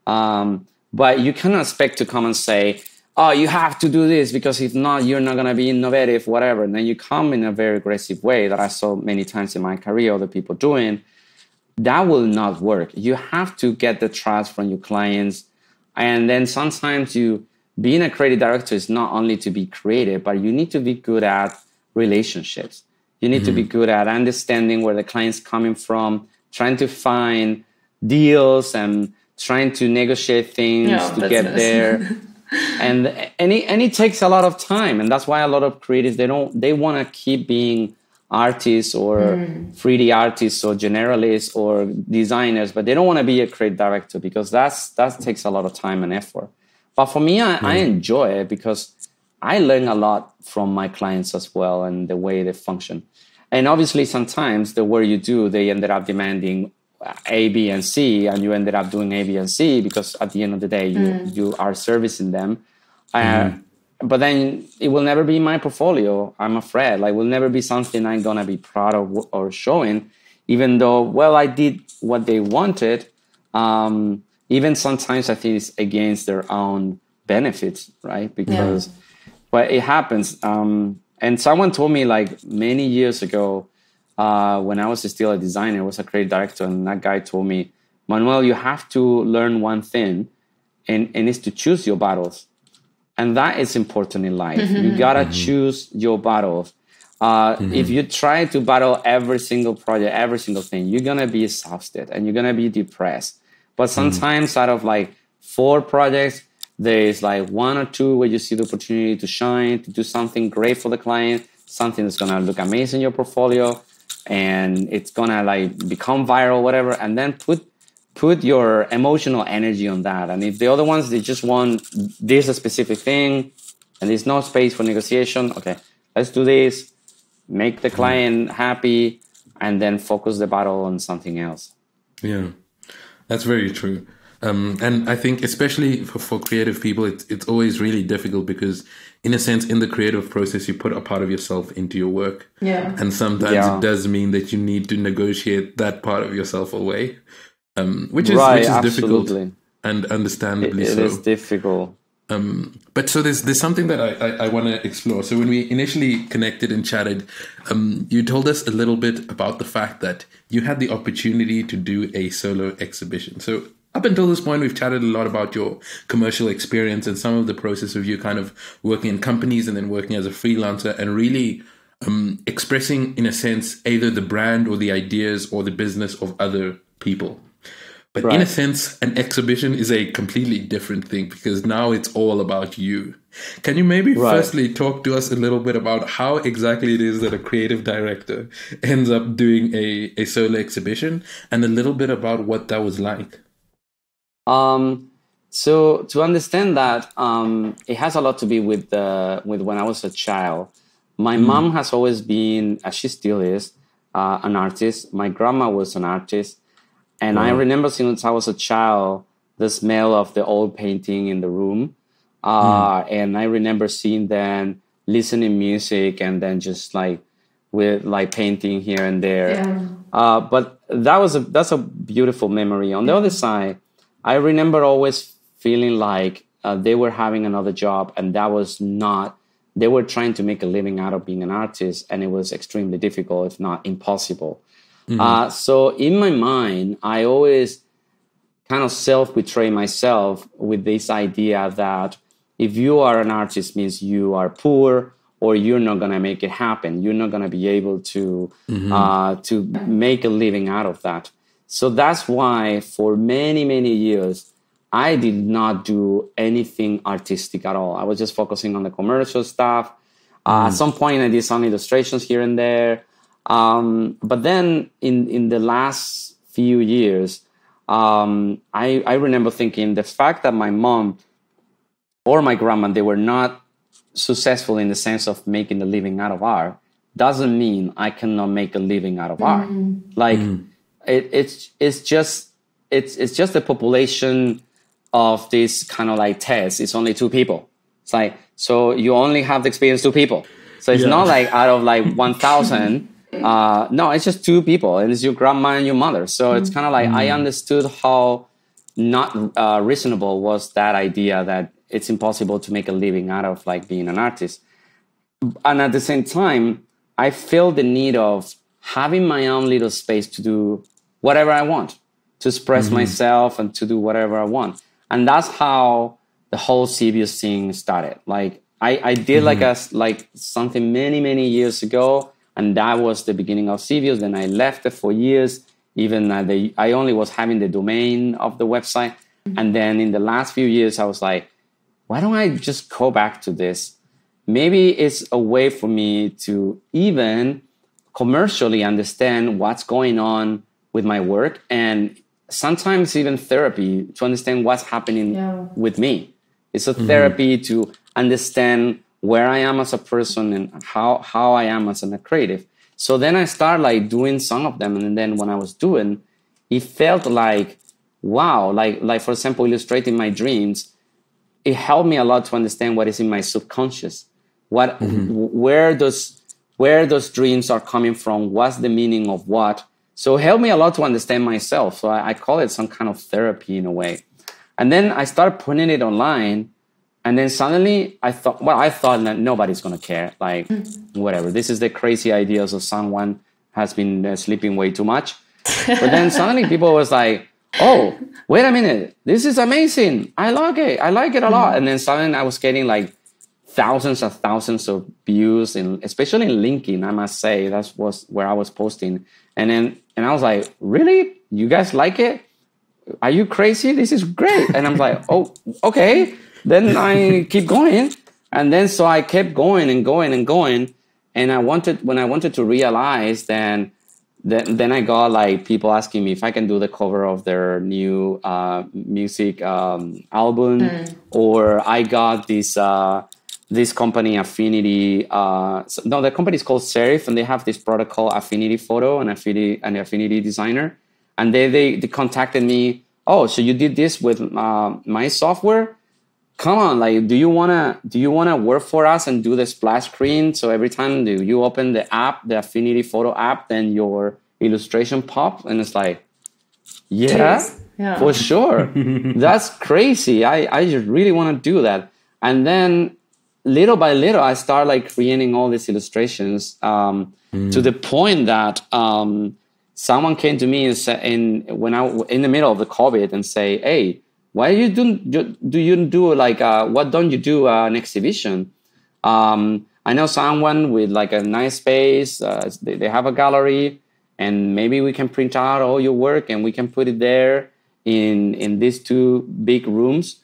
But you cannot expect to come and say, oh, you have to do this because if not, you're not going to be innovative, whatever. And then you come in a very aggressive way that I saw many times in my career, other people doing. That will not work. You have to get the trust from your clients. And then sometimes being a creative director is not only to be creative, but you need to be good at relationships. You need to be good at understanding where the client's coming from, trying to find deals and trying to negotiate things to get there. and it takes a lot of time. And that's why a lot of creatives, they want to keep being artists or 3D artists or generalists or designers, but they don't want to be a creative director because that takes a lot of time and effort. But for me, I enjoy it because I learn a lot from my clients as well and the way they function. And obviously, sometimes the work you do, they ended up demanding A, B, and C, and you ended up doing A, B, and C because at the end of the day, you are servicing them. But then it will never be my portfolio, I'm afraid. Like, it will never be something I'm going to be proud of or showing, even though, I did what they wanted. Even sometimes I think it's against their own benefits, right? Because, but it happens. And someone told me like many years ago, when I was still a designer, I was a creative director, and that guy told me, Manuel, you have to learn one thing, and it's to choose your battles. And that is important in life. You gotta choose your battles. If you try to battle every single project, every single thing, you're gonna be exhausted and you're gonna be depressed. But sometimes out of like 4 projects, there is like 1 or 2 where you see the opportunity to shine, to do something great for the client, something that's gonna look amazing in your portfolio, and it's gonna like become viral, whatever. And then put your emotional energy on that. And if the other ones, they just want this a specific thing and there's no space for negotiation, okay, let's do this, make the client happy, and then focus the battle on something else. Yeah, that's very true. And I think especially for creative people, it's always really difficult because in a sense, in the creative process, you put a part of yourself into your work. Yeah. And sometimes it does mean that you need to negotiate that part of yourself away. Which is difficult and understandably so. It is difficult. But so there's something that I want to explore. So when we initially connected and chatted, you told us a little bit about the fact that you had the opportunity to do a solo exhibition. So up until this point, we've chatted a lot about your commercial experience and some of the process of you kind of working in companies and then working as a freelancer and really expressing, in a sense, either the brand or the ideas or the business of other people. But in a sense, an exhibition is a completely different thing because now it's all about you. Can you maybe firstly talk to us a little bit about how exactly it is that a creative director ends up doing a solo exhibition, and a little bit about what that was like? So to understand that, it has a lot to be with when I was a child. My mom has always been, as she still is, an artist. My grandma was an artist. And I remember since I was a child, the smell of the old painting in the room. And I remember seeing them listening music and then just with painting here and there. Yeah. But that's a beautiful memory. On the other side, I remember always feeling like they were having another job, and that was not. They were trying to make a living out of being an artist, and it was extremely difficult, if not impossible. So in my mind, I always kind of self-betray myself with this idea that if you are an artist means you are poor, or you're not going to make it happen. You're not going to be able to make a living out of that. So that's why for many, many years, I did not do anything artistic at all. I was just focusing on the commercial stuff. At some point, I did some illustrations here and there. But then in the last few years, I remember thinking the fact that my mom or my grandma, they were not successful in the sense of making a living out of art, doesn't mean I cannot make a living out of art. It's just the population of this kind of test. It's only 2 people. It's so you only have the experience 2 people. So it's not out of 1,000. No, it's just 2 people, and it's your grandma and your mother. So it's kind of I understood how not reasonable was that idea that it's impossible to make a living out of being an artist. And at the same time, I feel the need of having my own little space to do whatever I want, to express myself and to do whatever I want. And that's how the whole Civius thing started. I did something many, many years ago, and that was the beginning of Civius. Then I left it for years. Even I only was having the domain of the website. And then in the last few years, I was like, why don't I just go back to this? Maybe it's a way for me to even commercially understand what's going on with my work, and sometimes even therapy to understand what's happening with me. It's a therapy to understand where I am as a person and how I am as a creative. So then I started doing some of them, and then when I was doing, it felt wow, like for example, illustrating my dreams. It helped me a lot to understand what is in my subconscious, where those dreams are coming from, what's the meaning of what. So it helped me a lot to understand myself. So I call it some kind of therapy in a way. And then I started putting it online, and then suddenly I thought that nobody's gonna care. Whatever, this is the crazy ideas of someone has been sleeping way too much. But then suddenly people was like, oh, wait a minute, this is amazing. I like it a lot. And then suddenly I was getting thousands and thousands of views, especially in LinkedIn, I must say. That was where I was posting. And I was like, really? You guys like it? Are you crazy? This is great. And I'm like, oh, okay. Then I keep going. And then so I kept going and going and going. And when I wanted to realize, then I got people asking me if I can do the cover of their new music album, or I got this company Affinity. The company is called Serif, and they have this product called Affinity Photo and Affinity Designer, and they contacted me. Oh, so you did this with my software? Come on, do you wanna work for us and do the splash screen? So every time you open the app, the Affinity Photo app, then your illustration pop, and it's yeah, for sure. That's crazy. I just really want to do that. And then little by little, I start creating all these illustrations to the point that someone came to me and said, in the middle of the COVID, and say, hey, why you do what don't you do an exhibition? I know someone with a nice space. They have a gallery, and maybe we can print out all your work and we can put it there. in these two big rooms.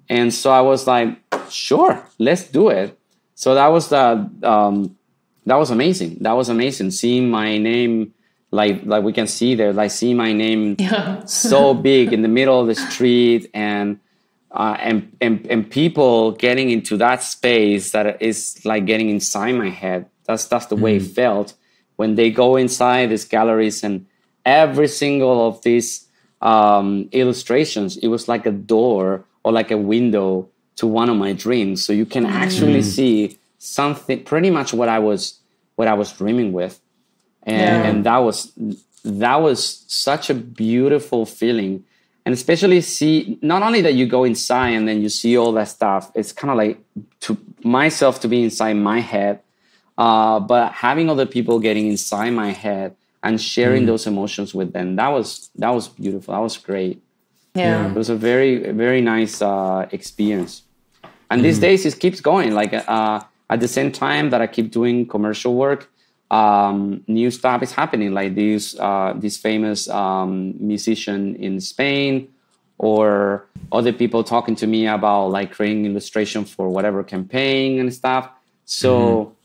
And so I was like, sure, let's do it. So that was that was amazing. That was amazing. Seeing my name, like we can see there, like seeing my name so big in the middle of the street, and people getting into that space that is like getting inside my head. That's the way it felt when they go inside these galleries, and every single of these illustrations, it was like a door or like a window to one of my dreams. So you can actually see something, pretty much what I was dreaming with, and that was such a beautiful feeling. And especially see, not only that you go inside and then you see all that stuff, it's kind of like to myself to be inside my head, but having other people getting inside my head and sharing those emotions with them, that was beautiful. That was great. Yeah. It was a very, very nice experience. And these days it keeps going. Like at the same time that I keep doing commercial work, new stuff is happening. Like this famous musician in Spain, or other people talking to me about like creating illustration for whatever campaign and stuff. So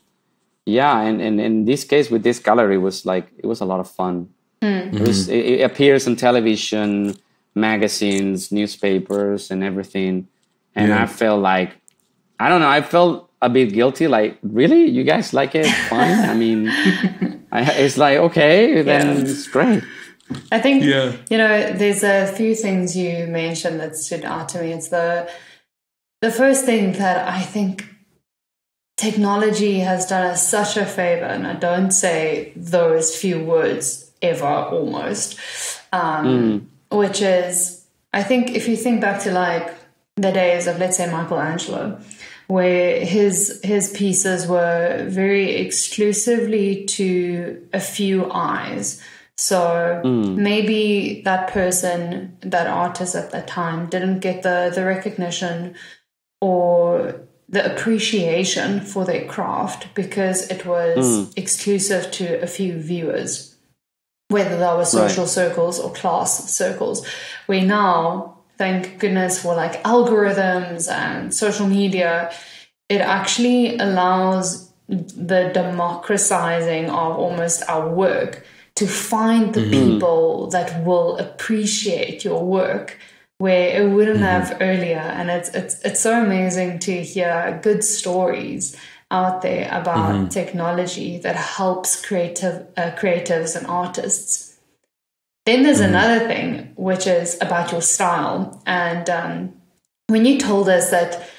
yeah, and in this case with this gallery, it was a lot of fun. It appears on television, magazines, newspapers, and everything. And I felt like, I don't know, I felt a bit guilty. Like, really? You guys like it? Fine. I mean, it's like, okay, then it's great. I think, you know, there's a few things you mentioned that stood out to me. It's the first thing that I think technology has done us such a favor, and I don't say those few words ever, almost, which is, I think if you think back to like the days of, let's say, Michelangelo, where his pieces were very exclusively to a few eyes. So maybe that person, that artist at that time, didn't get the recognition or the appreciation for their craft because it was exclusive to a few viewers, whether that was social circles or class circles. Where now, thank goodness for like algorithms and social media, it actually allows the democratizing of almost our work to find the people that will appreciate your work where it wouldn't have earlier. And it's so amazing to hear good stories out there about technology that helps creatives and artists. Then there's another thing, which is about your style. And when you told us that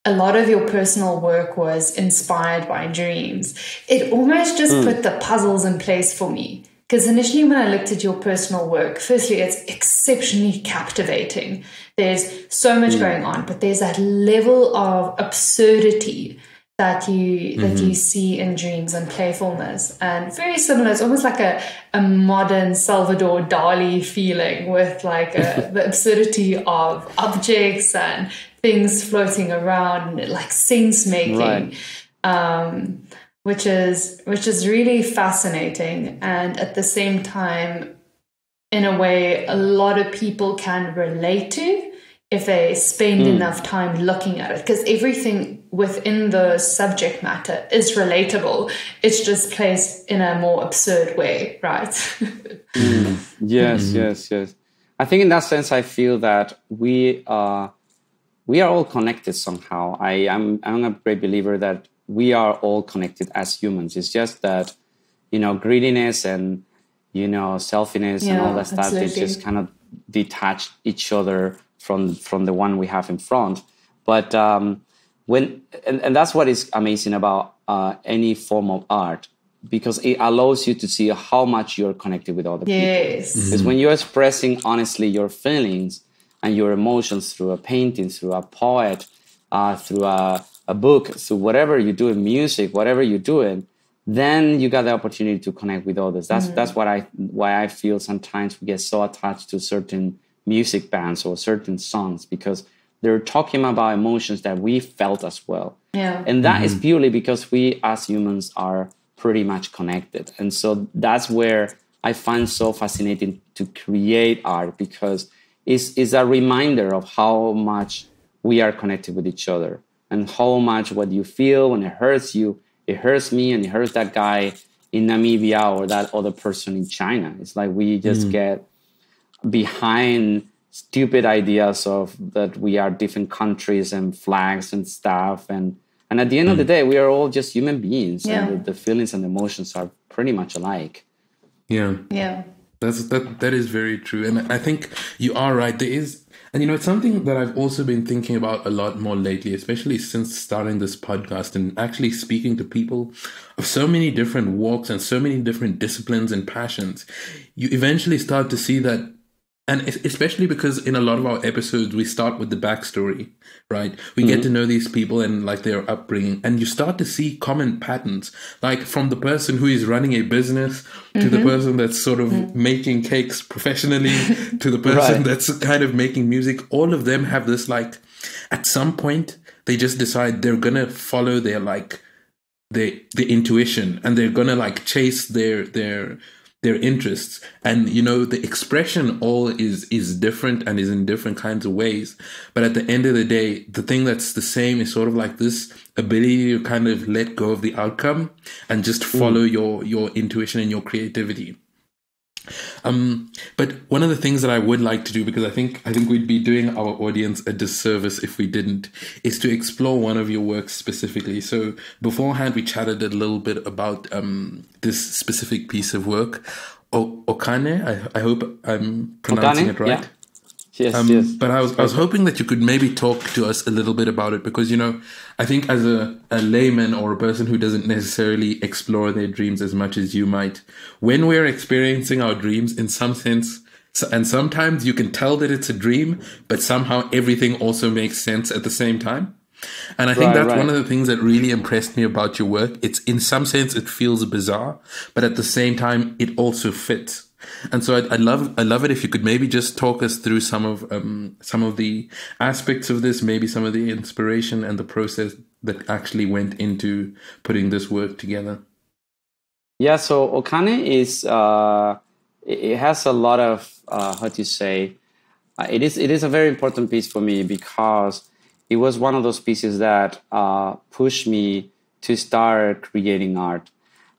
a lot of your personal work was inspired by dreams, it almost just put the puzzles in place for me. Because initially when I looked at your personal work, firstly, it's exceptionally captivating. There's so much going on, but there's that level of absurdity that you see in dreams and playfulness. And very similar, it's almost like a modern Salvador Dali feeling with like the absurdity of objects and things floating around, and like sense making. Which is really fascinating, and at the same time, in a way, a lot of people can relate to if they spend enough time looking at it, because everything within the subject matter is relatable. It's just placed in a more absurd way, right? Yes. I think in that sense, I feel that we are all connected somehow. I'm a great believer that we are all connected as humans. It's just that, greediness and, selfishness and all that stuff, they just kind of detach each other from the one we have in front. But and that's what is amazing about any form of art, because it allows you to see how much you're connected with other people. Because when you're expressing honestly your feelings and your emotions through a painting, through a poet, through a book, through whatever you do in music, whatever you're doing, then you got the opportunity to connect with others. That's why I feel sometimes we get so attached to certain music bands or certain songs, because they're talking about emotions that we felt as well. And that is purely because we as humans are pretty much connected. And so that's where I find so fascinating to create art, because is a reminder of how much we are connected with each other, and how much what you feel when it hurts you, it hurts me, and it hurts that guy in Namibia or that other person in China. It's like we just get behind stupid ideas of that we are different countries and flags and stuff, and at the end of the day, we are all just human beings, and the feelings and emotions are pretty much alike. Yeah. That is very true. And I think you are right. There is, and it's something that I've also been thinking about a lot more lately, especially since starting this podcast and actually speaking to people of so many different walks and so many different disciplines and passions. You eventually start to see that, and especially because in a lot of our episodes, we start with the backstory, right? We get to know these people and like their upbringing, and you start to see common patterns, like from the person who is running a business to the person that's sort of making cakes professionally to the person that's kind of making music. All of them have this, like, at some point, they just decide they're going to follow their, like, the intuition, and they're going to like chase their interests, and the expression all is different and is in different kinds of ways, but at the end of the day, the thing that's the same is sort of like this ability to kind of let go of the outcome and just follow your intuition and your creativity. But one of the things that I would like to do, because I think we'd be doing our audience a disservice if we didn't, is to explore one of your works specifically. So beforehand, we chatted a little bit about this specific piece of work, Okane. I hope I'm pronouncing Okane? it right. Yeah. Yes. But I was hoping that you could maybe talk to us a little bit about it, because I think as a layman or a person who doesn't necessarily explore their dreams as much as you might, when we're experiencing our dreams in some sense, and sometimes you can tell that it's a dream, but somehow everything also makes sense at the same time. And I think that's one of the things that really impressed me about your work. It's, in some sense, it feels bizarre, but at the same time, it also fits. And so I'd love it if you could maybe just talk us through some of the aspects of this, maybe some of the inspiration and the process that actually went into putting this work together. Yeah, so Okane is it has a lot of it is a very important piece for me, because it was one of those pieces that pushed me to start creating art.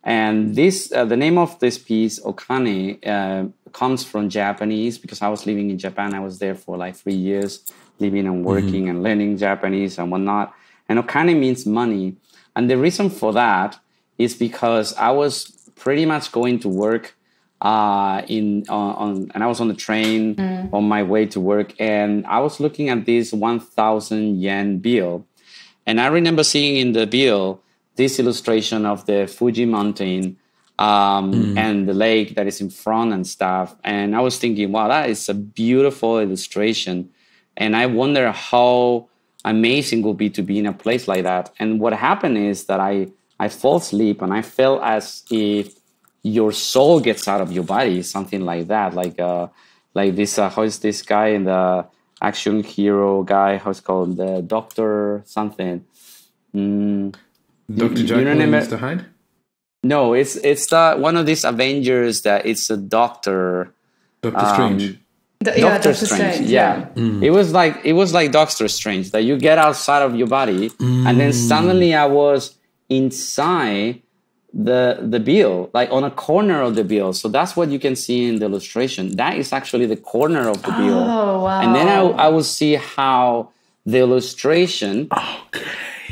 And this, the name of this piece, Okane, comes from Japanese, because I was living in Japan. I was there for like 3 years, living and working and learning Japanese and whatnot. And Okane means money. And the reason for that is because I was pretty much going to work and I was on the train on my way to work, and I was looking at this 1,000 yen bill. And I remember seeing in the bill this illustration of the Fuji mountain and the lake that is in front and stuff. And I was thinking, wow, that is a beautiful illustration. And I wonder how amazing it would be to be in a place like that. And what happened is that I fall asleep, and I felt as if your soul gets out of your body, something like that. Like this, how is this guy in the action hero guy? How's called? The Doctor something. Dr. Jekyll and Mr. Hyde? No, it's the one of these Avengers that it's a doctor. Doctor Strange. Doctor Strange. Yeah. It was like Doctor Strange, that you get outside of your body, and then suddenly I was inside the bill, like on a corner of the bill. So that's what you can see in the illustration. That is actually the corner of the bill. Oh, wow. And then I will see how the illustration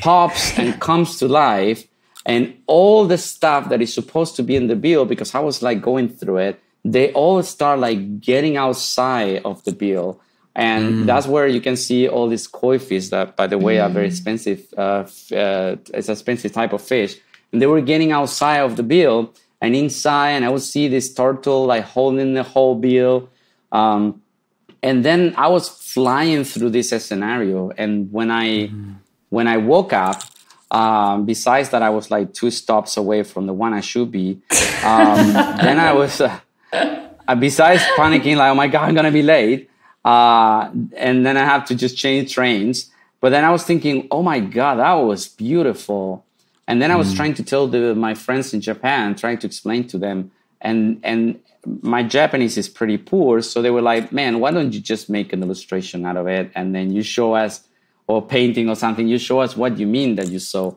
pops and comes to life, and all the stuff that is supposed to be in the bill, because I was like going through it, they all start like getting outside of the bill. And that's where you can see all these koi fish that, by the way, are very expensive. It's an expensive type of fish. And they were getting outside of the bill and inside, and I would see this turtle like holding the whole bill. And then I was flying through this scenario. And when I woke up, besides that I was like 2 stops away from the one I should be, then I was, besides panicking, like, oh my God, I'm going to be late. And then I have to just change trains. But then I was thinking, oh my God, that was beautiful. And then I was trying to tell my friends in Japan, trying to explain to them. And my Japanese is pretty poor. So they were like, man, why don't you just make an illustration out of it? And then you show us, or painting or something, you show us what you mean that you saw.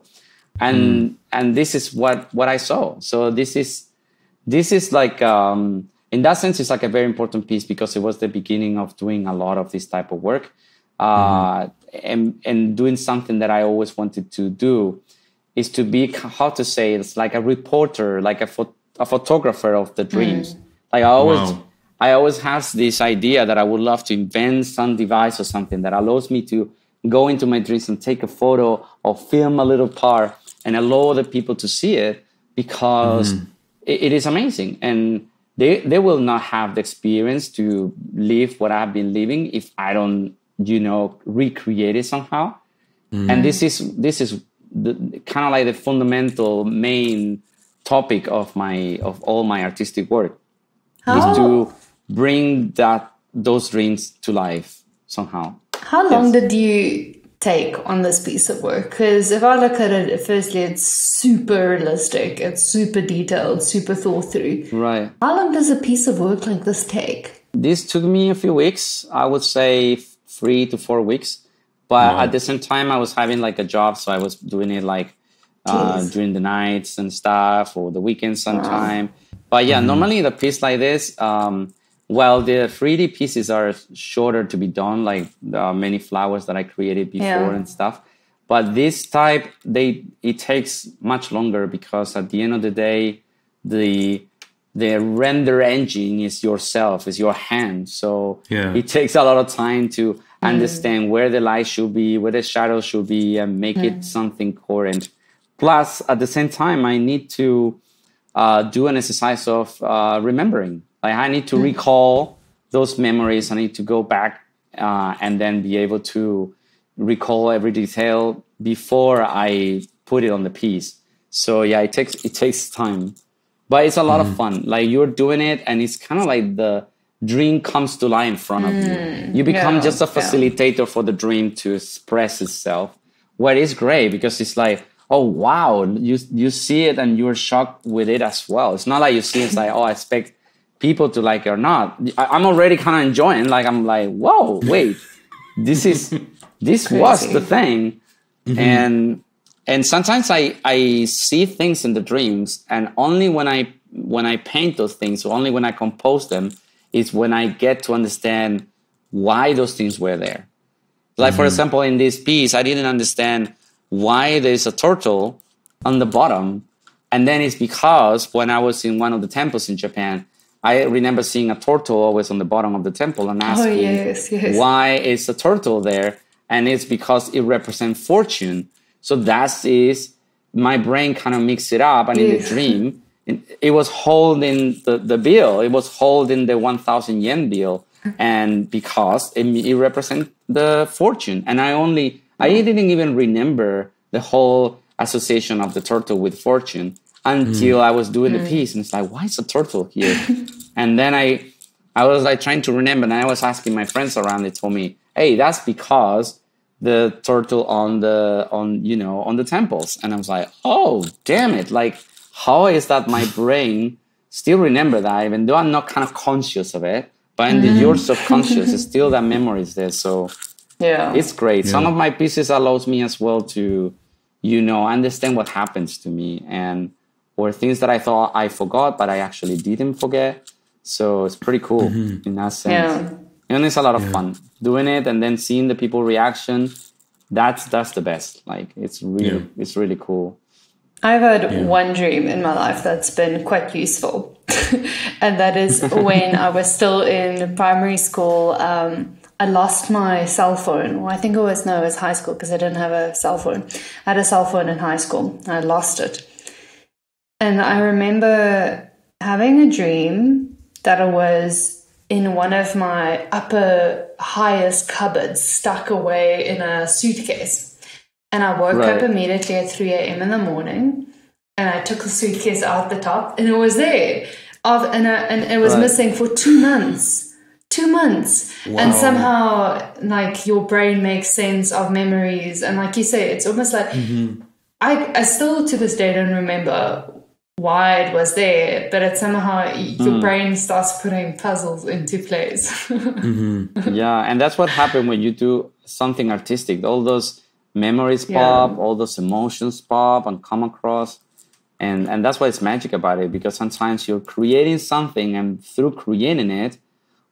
And this is what I saw. So this is like, in that sense, it's like a very important piece because it was the beginning of doing a lot of this type of work. And doing something that I always wanted to do is to be, how to say, it's like a reporter, like a photographer of the dreams. Like I always have this idea that I would love to invent some device or something that allows me to go into my dreams and take a photo or film a little part and allow other people to see it, because it is amazing. And they will not have the experience to live what I've been living if I don't, recreate it somehow. And this is the kind of like the fundamental main topic of all my artistic work, is to bring those dreams to life somehow. How long did you take on this piece of work? Because if I look at it, firstly, it's super realistic, it's super detailed, super thought through. Right. How long does a piece of work like this take? This took me a few weeks. I would say 3 to 4 weeks. But at the same time, I was having like a job, so I was doing it like during the nights and stuff, or the weekends sometime. But yeah, normally the piece like this, well, the 3D pieces are shorter to be done, like many flowers that I created before and stuff. But this type, it takes much longer, because at the end of the day, the render engine is yourself, is your hand. So it takes a lot of time to understand where the light should be, where the shadow should be, and make it something coherent. Plus, at the same time, I need to do an exercise of remembering. Like, I need to recall those memories. I need to go back and then be able to recall every detail before I put it on the piece. So yeah, it takes time, but it's a lot of fun. Like, you're doing it, and it's kind of like the dream comes to life in front of you. You become just a facilitator for the dream to express itself. What is great, because it's like, oh wow, you see it and you're shocked with it as well. It's not like you see it's like, oh, I expect people to like it or not. I'm already kind of enjoying. Like, I'm like, whoa, wait, this was the thing. And sometimes I see things in the dreams, and only when I paint those things, or only when I compose them, is when I get to understand why those things were there. Like, for example, in this piece, I didn't understand why there's a turtle on the bottom. And then it's because when I was in one of the temples in Japan, I remember seeing a turtle always on the bottom of the temple, and asking, why is a turtle there? And it's because it represents fortune. So that is, my brain kind of mixed it up. And in the dream, it was holding the bill. It was holding the 1,000 yen bill. And because it represents the fortune. And I didn't even remember the whole association of the turtle with fortune until I was doing the piece. And it's like, why is a turtle here? And then I was like trying to remember, and I was asking my friends around. They told me, hey, that's because the turtle on the temples. And I was like, oh, damn it. Like, how is that my brain still remember that, even though I'm not kind of conscious of it, but in your subconscious, it's still that memory is there. So it's great. Some of my pieces allows me as well to, understand what happens to me, or things that I thought I forgot, but I actually didn't forget. So it's pretty cool in that sense. And it's a lot of fun doing it, and then seeing the people reaction. That's the best. Like, it's really cool. I've had one dream in my life that's been quite useful. And that is when I was still in primary school. I lost my cell phone. Well, I think it was high school, because I didn't have a cell phone. I had a cell phone in high school. I lost it. And I remember having a dream that I was in one of my highest cupboards, stuck away in a suitcase. And I woke up immediately at 3 a.m. in the morning, and I took the suitcase out the top, and it was there. And it was missing for 2 months. 2 months. Wow. And somehow, like, your brain makes sense of memories. And like you say, it's almost like, I still to this day don't remember why it was there, but it somehow your brain starts putting puzzles into place. Yeah, and that's what happened when you do something artistic. All those memories pop, all those emotions pop and come across. And that's why it's magic about it, because sometimes you're creating something, and through creating it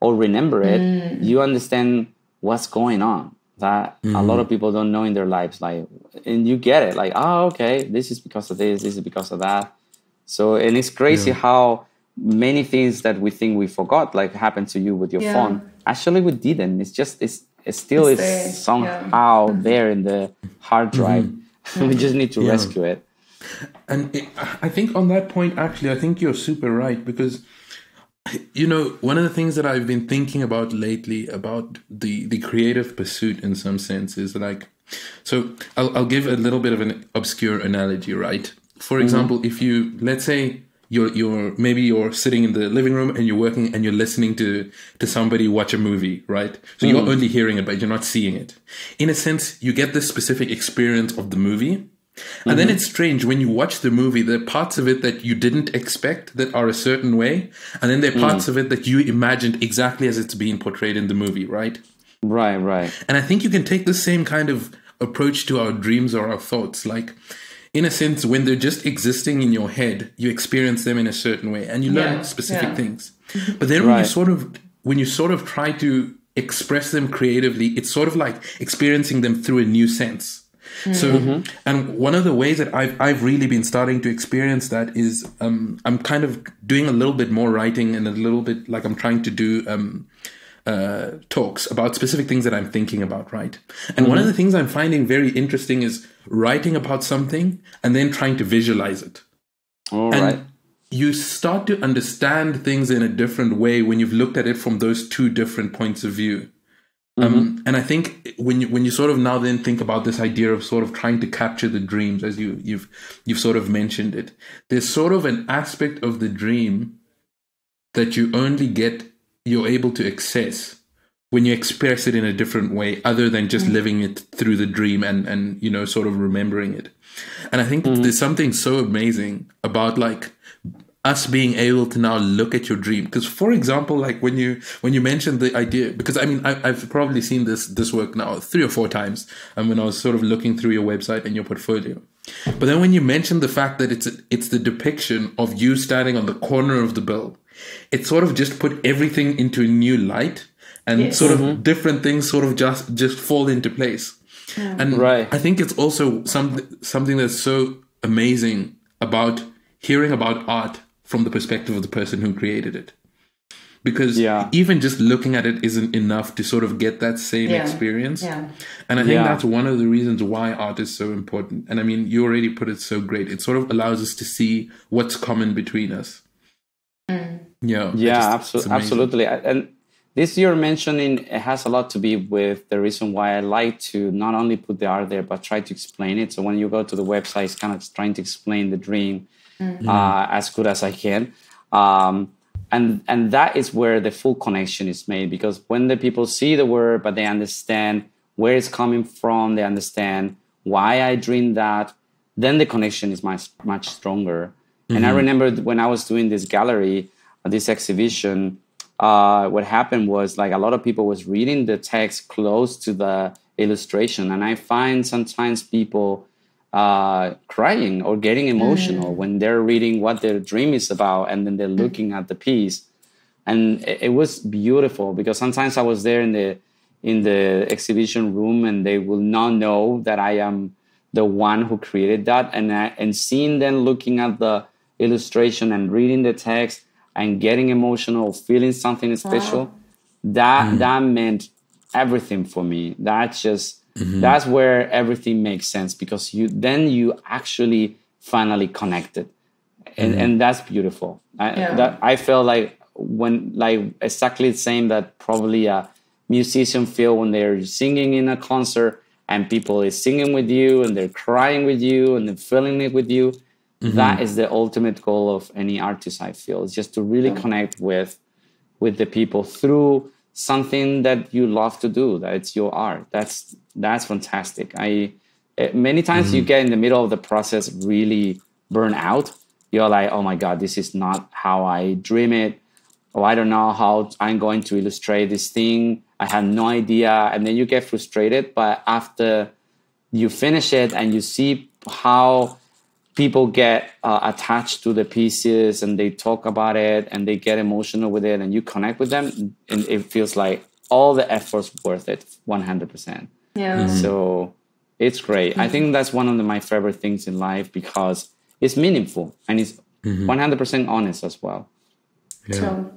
or remember it, you understand what's going on that a lot of people don't know in their lives. Like, and you get it, like, oh, okay, this is because of this is because of that. So, and it's crazy how many things that we think we forgot, like happened to you with your phone, actually we didn't. It's just, it's still is there. somehow there in the hard drive. We just need to rescue it. And I think on that point, actually, I think you're super right, because, you know, one of the things that I've been thinking about lately about the creative pursuit in some sense is like, so I'll give a little bit of an obscure analogy, right? For example, if you, let's say maybe you're sitting in the living room and you're working and you're listening to somebody watch a movie, right? So you're only hearing it, but you're not seeing it. In a sense, you get this specific experience of the movie. And then it's strange when you watch the movie, there are parts of it that you didn't expect that are a certain way. And then there are parts of it that you imagined exactly as it's being portrayed in the movie, right? Right. And I think you can take the same kind of approach to our dreams or our thoughts. Like, in a sense, when they're just existing in your head, you experience them in a certain way and you learn specific things. But then when you sort of try to express them creatively, it's sort of like experiencing them through a new sense. So, and one of the ways that I've really been starting to experience that is I'm kind of doing a little bit more writing and a little bit like I'm trying to do talks about specific things that I'm thinking about, right? And one of the things I'm finding very interesting is writing about something and then trying to visualize it. And you start to understand things in a different way when you've looked at it from those two different points of view. And I think when you sort of now then think about this idea of sort of trying to capture the dreams, as you've sort of mentioned it, there's sort of an aspect of the dream that you're able to access when you express it in a different way, other than just living it through the dream and you know, sort of remembering it. And I think there's something so amazing about like us being able to now look at your dream. Because, for example, like when you mentioned the idea, because I mean, I've probably seen this work now 3 or 4 times, and when I was sort of looking through your website and your portfolio. But then when you mentioned the fact that it's the depiction of you standing on the corner of the bill, it sort of just put everything into a new light, and sort of different things sort of just fall into place. And I think it's also something that's so amazing about hearing about art from the perspective of the person who created it. Because even just looking at it isn't enough to sort of get that same experience. And I think that's one of the reasons why art is so important. And I mean, you already put it so great. It sort of allows us to see what's common between us. Absolutely. And this you're mentioning, it has a lot to be with the reason why I like to not only put the art there, but try to explain it. So when you go to the website, it's kind of trying to explain the dream as good as I can. And that is where the full connection is made, because when the people see the word, but they understand where it's coming from, they understand why I dreamed that, then the connection is much stronger. And I remember when I was doing this gallery, this exhibition, what happened was like a lot of people was reading the text close to the illustration. And I find sometimes people crying or getting emotional when they're reading what their dream is about, and then they're looking at the piece. And it was beautiful, because sometimes I was there in the exhibition room and they will not know that I am the one who created that. And seeing them looking at the illustration and reading the text and getting emotional, feeling something special, that meant everything for me. That's where everything makes sense, because you actually finally connected, and that's beautiful. I felt like exactly the same that probably a musician feel when they're singing in a concert and people is singing with you and they're crying with you and they're feeling it with you. That is the ultimate goal of any artist, I feel. It's just to really connect with the people through something that you love to do, that it's your art. That's fantastic. Many times you get in the middle of the process really burn out you're like, oh my God, this is not how I dream it. Or I don't know how I'm going to illustrate this thing. I have no idea. And then you get frustrated. But after you finish it and you see how people get attached to the pieces and they talk about it and they get emotional with it and you connect with them, and it feels like all the effort's worth it 100%. Yeah. So it's great. I think that's one of my favorite things in life because it's meaningful and it's 100% honest as well. Yeah. So,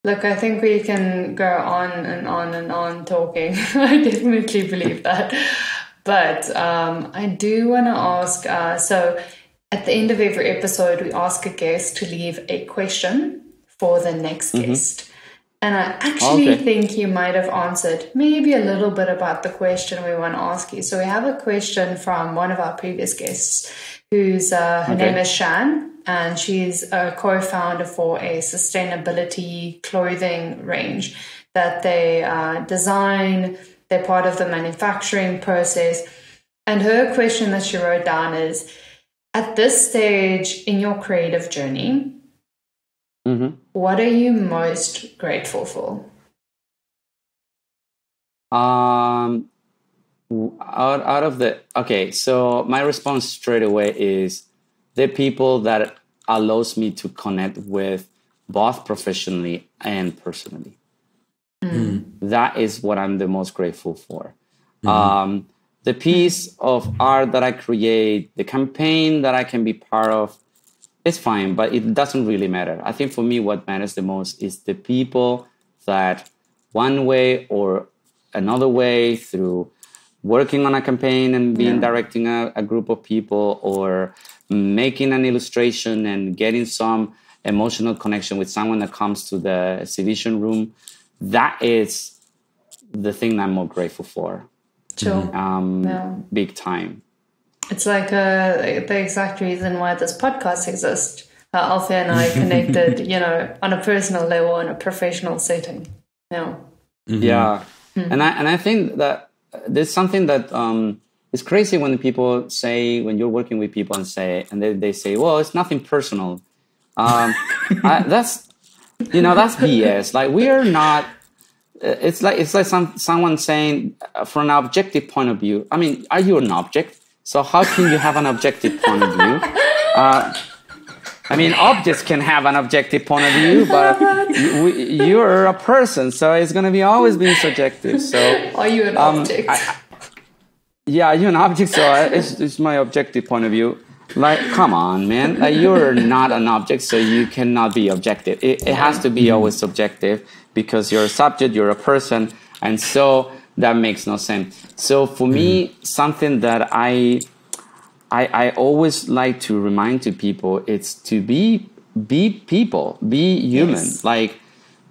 look, I think we can go on and on and on talking. I definitely believe that. But I do want to ask, so at the end of every episode, we ask a guest to leave a question for the next guest. And I actually think you might have answered maybe a little bit about the question we want to ask you. So we have a question from one of our previous guests whose her name is Shan, and she's a co-founder for a sustainability clothing range that they design. They're part of the manufacturing process. And her question that she wrote down is, at this stage in your creative journey, what are you most grateful for? Out of the, so my response straight away is the people that allows me to connect with both professionally and personally. That is what I'm the most grateful for. The piece of art that I create, the campaign that I can be part of, it's fine, but it doesn't really matter. I think for me, what matters the most is the people that one way or another way, through working on a campaign and being directing a group of people, or making an illustration and getting some emotional connection with someone that comes to the exhibition room, that is the thing I'm more grateful for. Sure. Big time. It's like the exact reason why this podcast exists. Alfie and I connected, on a personal level in a professional setting. Yeah. Yeah. And I think that there's something that it's crazy when people say, when you're working with people and they say, well, it's nothing personal. That's BS. Like, we are not. It's like someone saying, from an objective point of view. I mean, are you an object? So how can you have an objective point of view? I mean, objects can have an objective point of view, but you're a person, so it's going to be always being subjective. So are you an object? Are you an object? So it's my objective point of view. Like, come on, man. Like, you're not an object, so you cannot be objective. It has to be always subjective, because you're a subject, you're a person, and so that makes no sense. So for me, something that I always like to remind to people, it's to be people, be human. Yes. Like,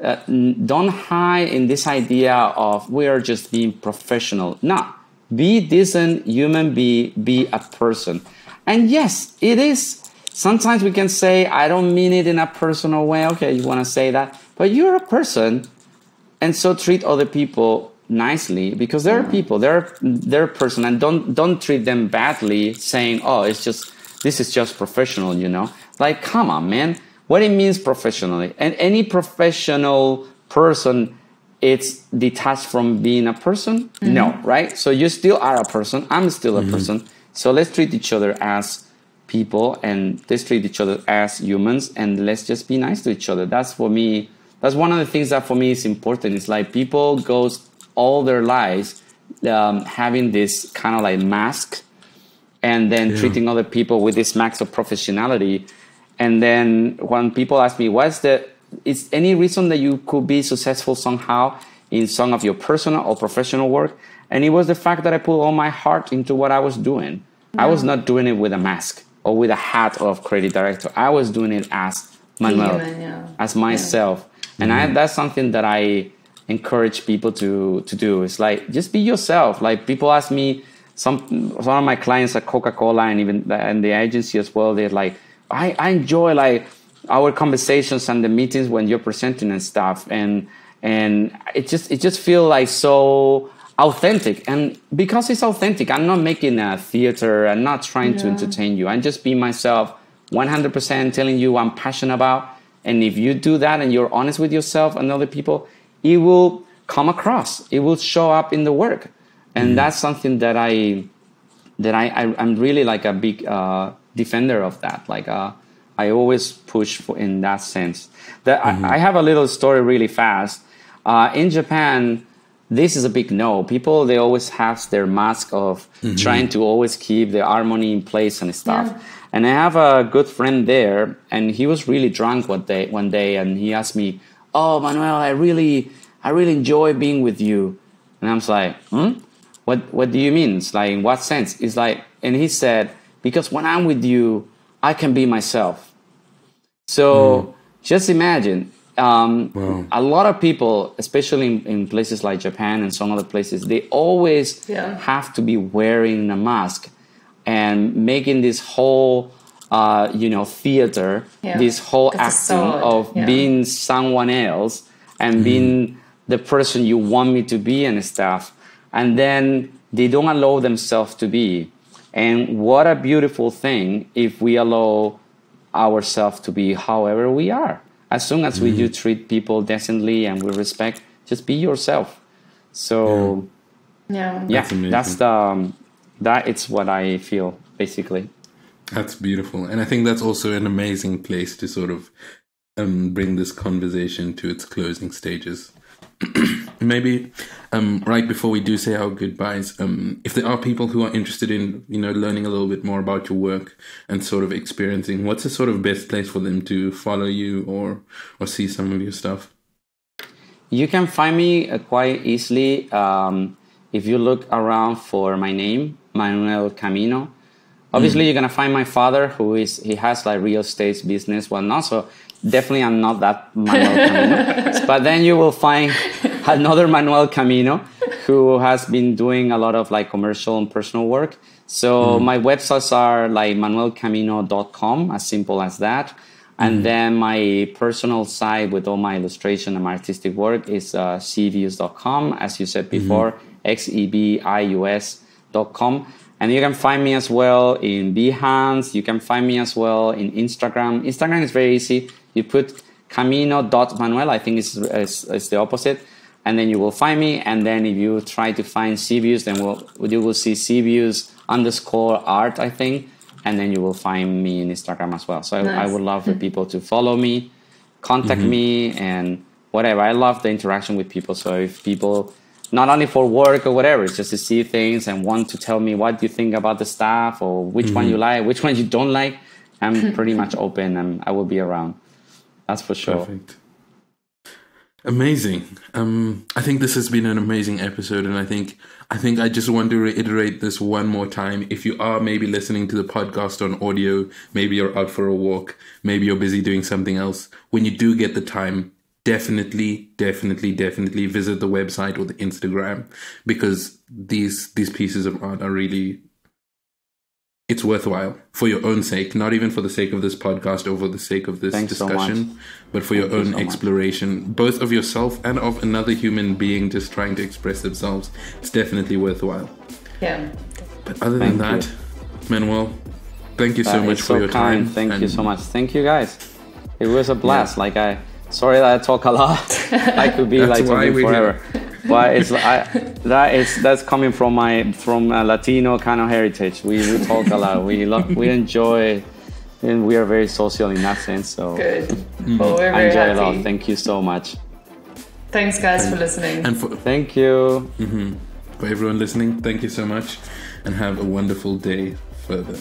don't hide in this idea of we are just being professional. No, be decent human, be a person. And yes, it is. Sometimes we can say, I don't mean it in a personal way. Okay, you want to say that, but you're a person, and so treat other people nicely, because they're people, they're a person, and don't treat them badly, saying, oh, this is just professional, Like, come on, man. What it means professionally, and any professional person, it's detached from being a person. No, right? So you still are a person. I'm still a person. So let's treat each other as people, and let's treat each other as humans, and let's just be nice to each other. That's, for me, that's one of the things that for me is important. It's like people goes all their lives having this kind of like mask, and then treating other people with this mask of professionality. And then when people ask me, is any reason that you could be successful somehow in some of your personal or professional work? And it was the fact that I put all my heart into what I was doing. I was not doing it with a mask or with a hat of creative director. I was doing it as Manuel, as myself. And that's something that I encourage people to do. It's like, just be yourself. Like, people ask me, some of my clients at Coca-Cola and even and the agency as well, they're like, I enjoy like our conversations and the meetings when you're presenting and stuff. And it just feels like so authentic. And because it's authentic, I'm not making a theater. I'm not trying to entertain you. I'm just being myself 100% telling you I'm passionate about. And if you do that and you're honest with yourself and other people, it will come across. It will show up in the work. And that's something that I'm really like a big defender of that. Like I always push for in that sense. I have a little story really fast. In Japan, this is a big no. People, they always have their mask of trying to always keep the harmony in place and stuff. Yeah. And I have a good friend there, and he was really drunk one day, and he asked me, "Oh, Manuel, I really enjoy being with you." And I was like, What do you mean? It's like, in what sense? It's like, and he said, because when I'm with you, I can be myself. So just imagine, a lot of people, especially in places like Japan and some other places, they always have to be wearing a mask and making this whole, theater, this whole acting of being someone else and being the person you want me to be and stuff. And then they don't allow themselves to be. And what a beautiful thing if we allow ourselves to be however we are. As soon as we do treat people decently and with respect, just be yourself. So, that's what I feel, basically. That's beautiful. And I think that's also an amazing place to sort of bring this conversation to its closing stages. Maybe right before we do say our goodbyes, if there are people who are interested in learning a little bit more about your work and sort of experiencing, what's the sort of best place for them to follow you or see some of your stuff? You can find me quite easily if you look around for my name, Manuel Camino. Obviously, you're gonna find my father, he has like real estate business. Well, not so. Definitely, I'm not that Manuel Camino. But then you will find another Manuel Camino who has been doing a lot of like commercial and personal work. So my websites are like manuelcamino.com, as simple as that. And then my personal site with all my illustration and my artistic work is cviews.com, as you said before, xebius.com. And you can find me as well in Behance. You can find me as well in Instagram. Instagram is very easy. You put camino.manuel, I think it's the opposite, and then you will find me. And then if you try to find CViews, then you will see CViews_art, I think, and then you will find me in Instagram as well. So I would love for people to follow me, contact me, and whatever. I love the interaction with people. So if people, not only for work or whatever, it's just to see things and want to tell me what you think about the stuff or which one you like, which one you don't like, I'm pretty much open and I will be around. That's for sure. Perfect. Amazing. I think this has been an amazing episode, and I think I just want to reiterate this one more time. If you are maybe listening to the podcast on audio, maybe you're out for a walk, maybe you're busy doing something else, when you do get the time, definitely visit the website or the Instagram, because these pieces of art are really, it's worthwhile for your own sake, not even for the sake of this podcast or for the sake of this discussion, but for your own exploration, both of yourself and of another human being just trying to express themselves. It's definitely worthwhile. Yeah. But other than that, Manuel, thank you so much for your time. Thank you so much. Thank you guys. It was a blast. Sorry that I talk a lot. I could be like talking forever. But it's that's coming from Latino kind of heritage. We talk a lot. We enjoy, and we are very social in that sense. So good. Well, we're very happy. A lot. Thank you so much. Thanks, guys, for listening. And thank you. For everyone listening, thank you so much, and have a wonderful day further.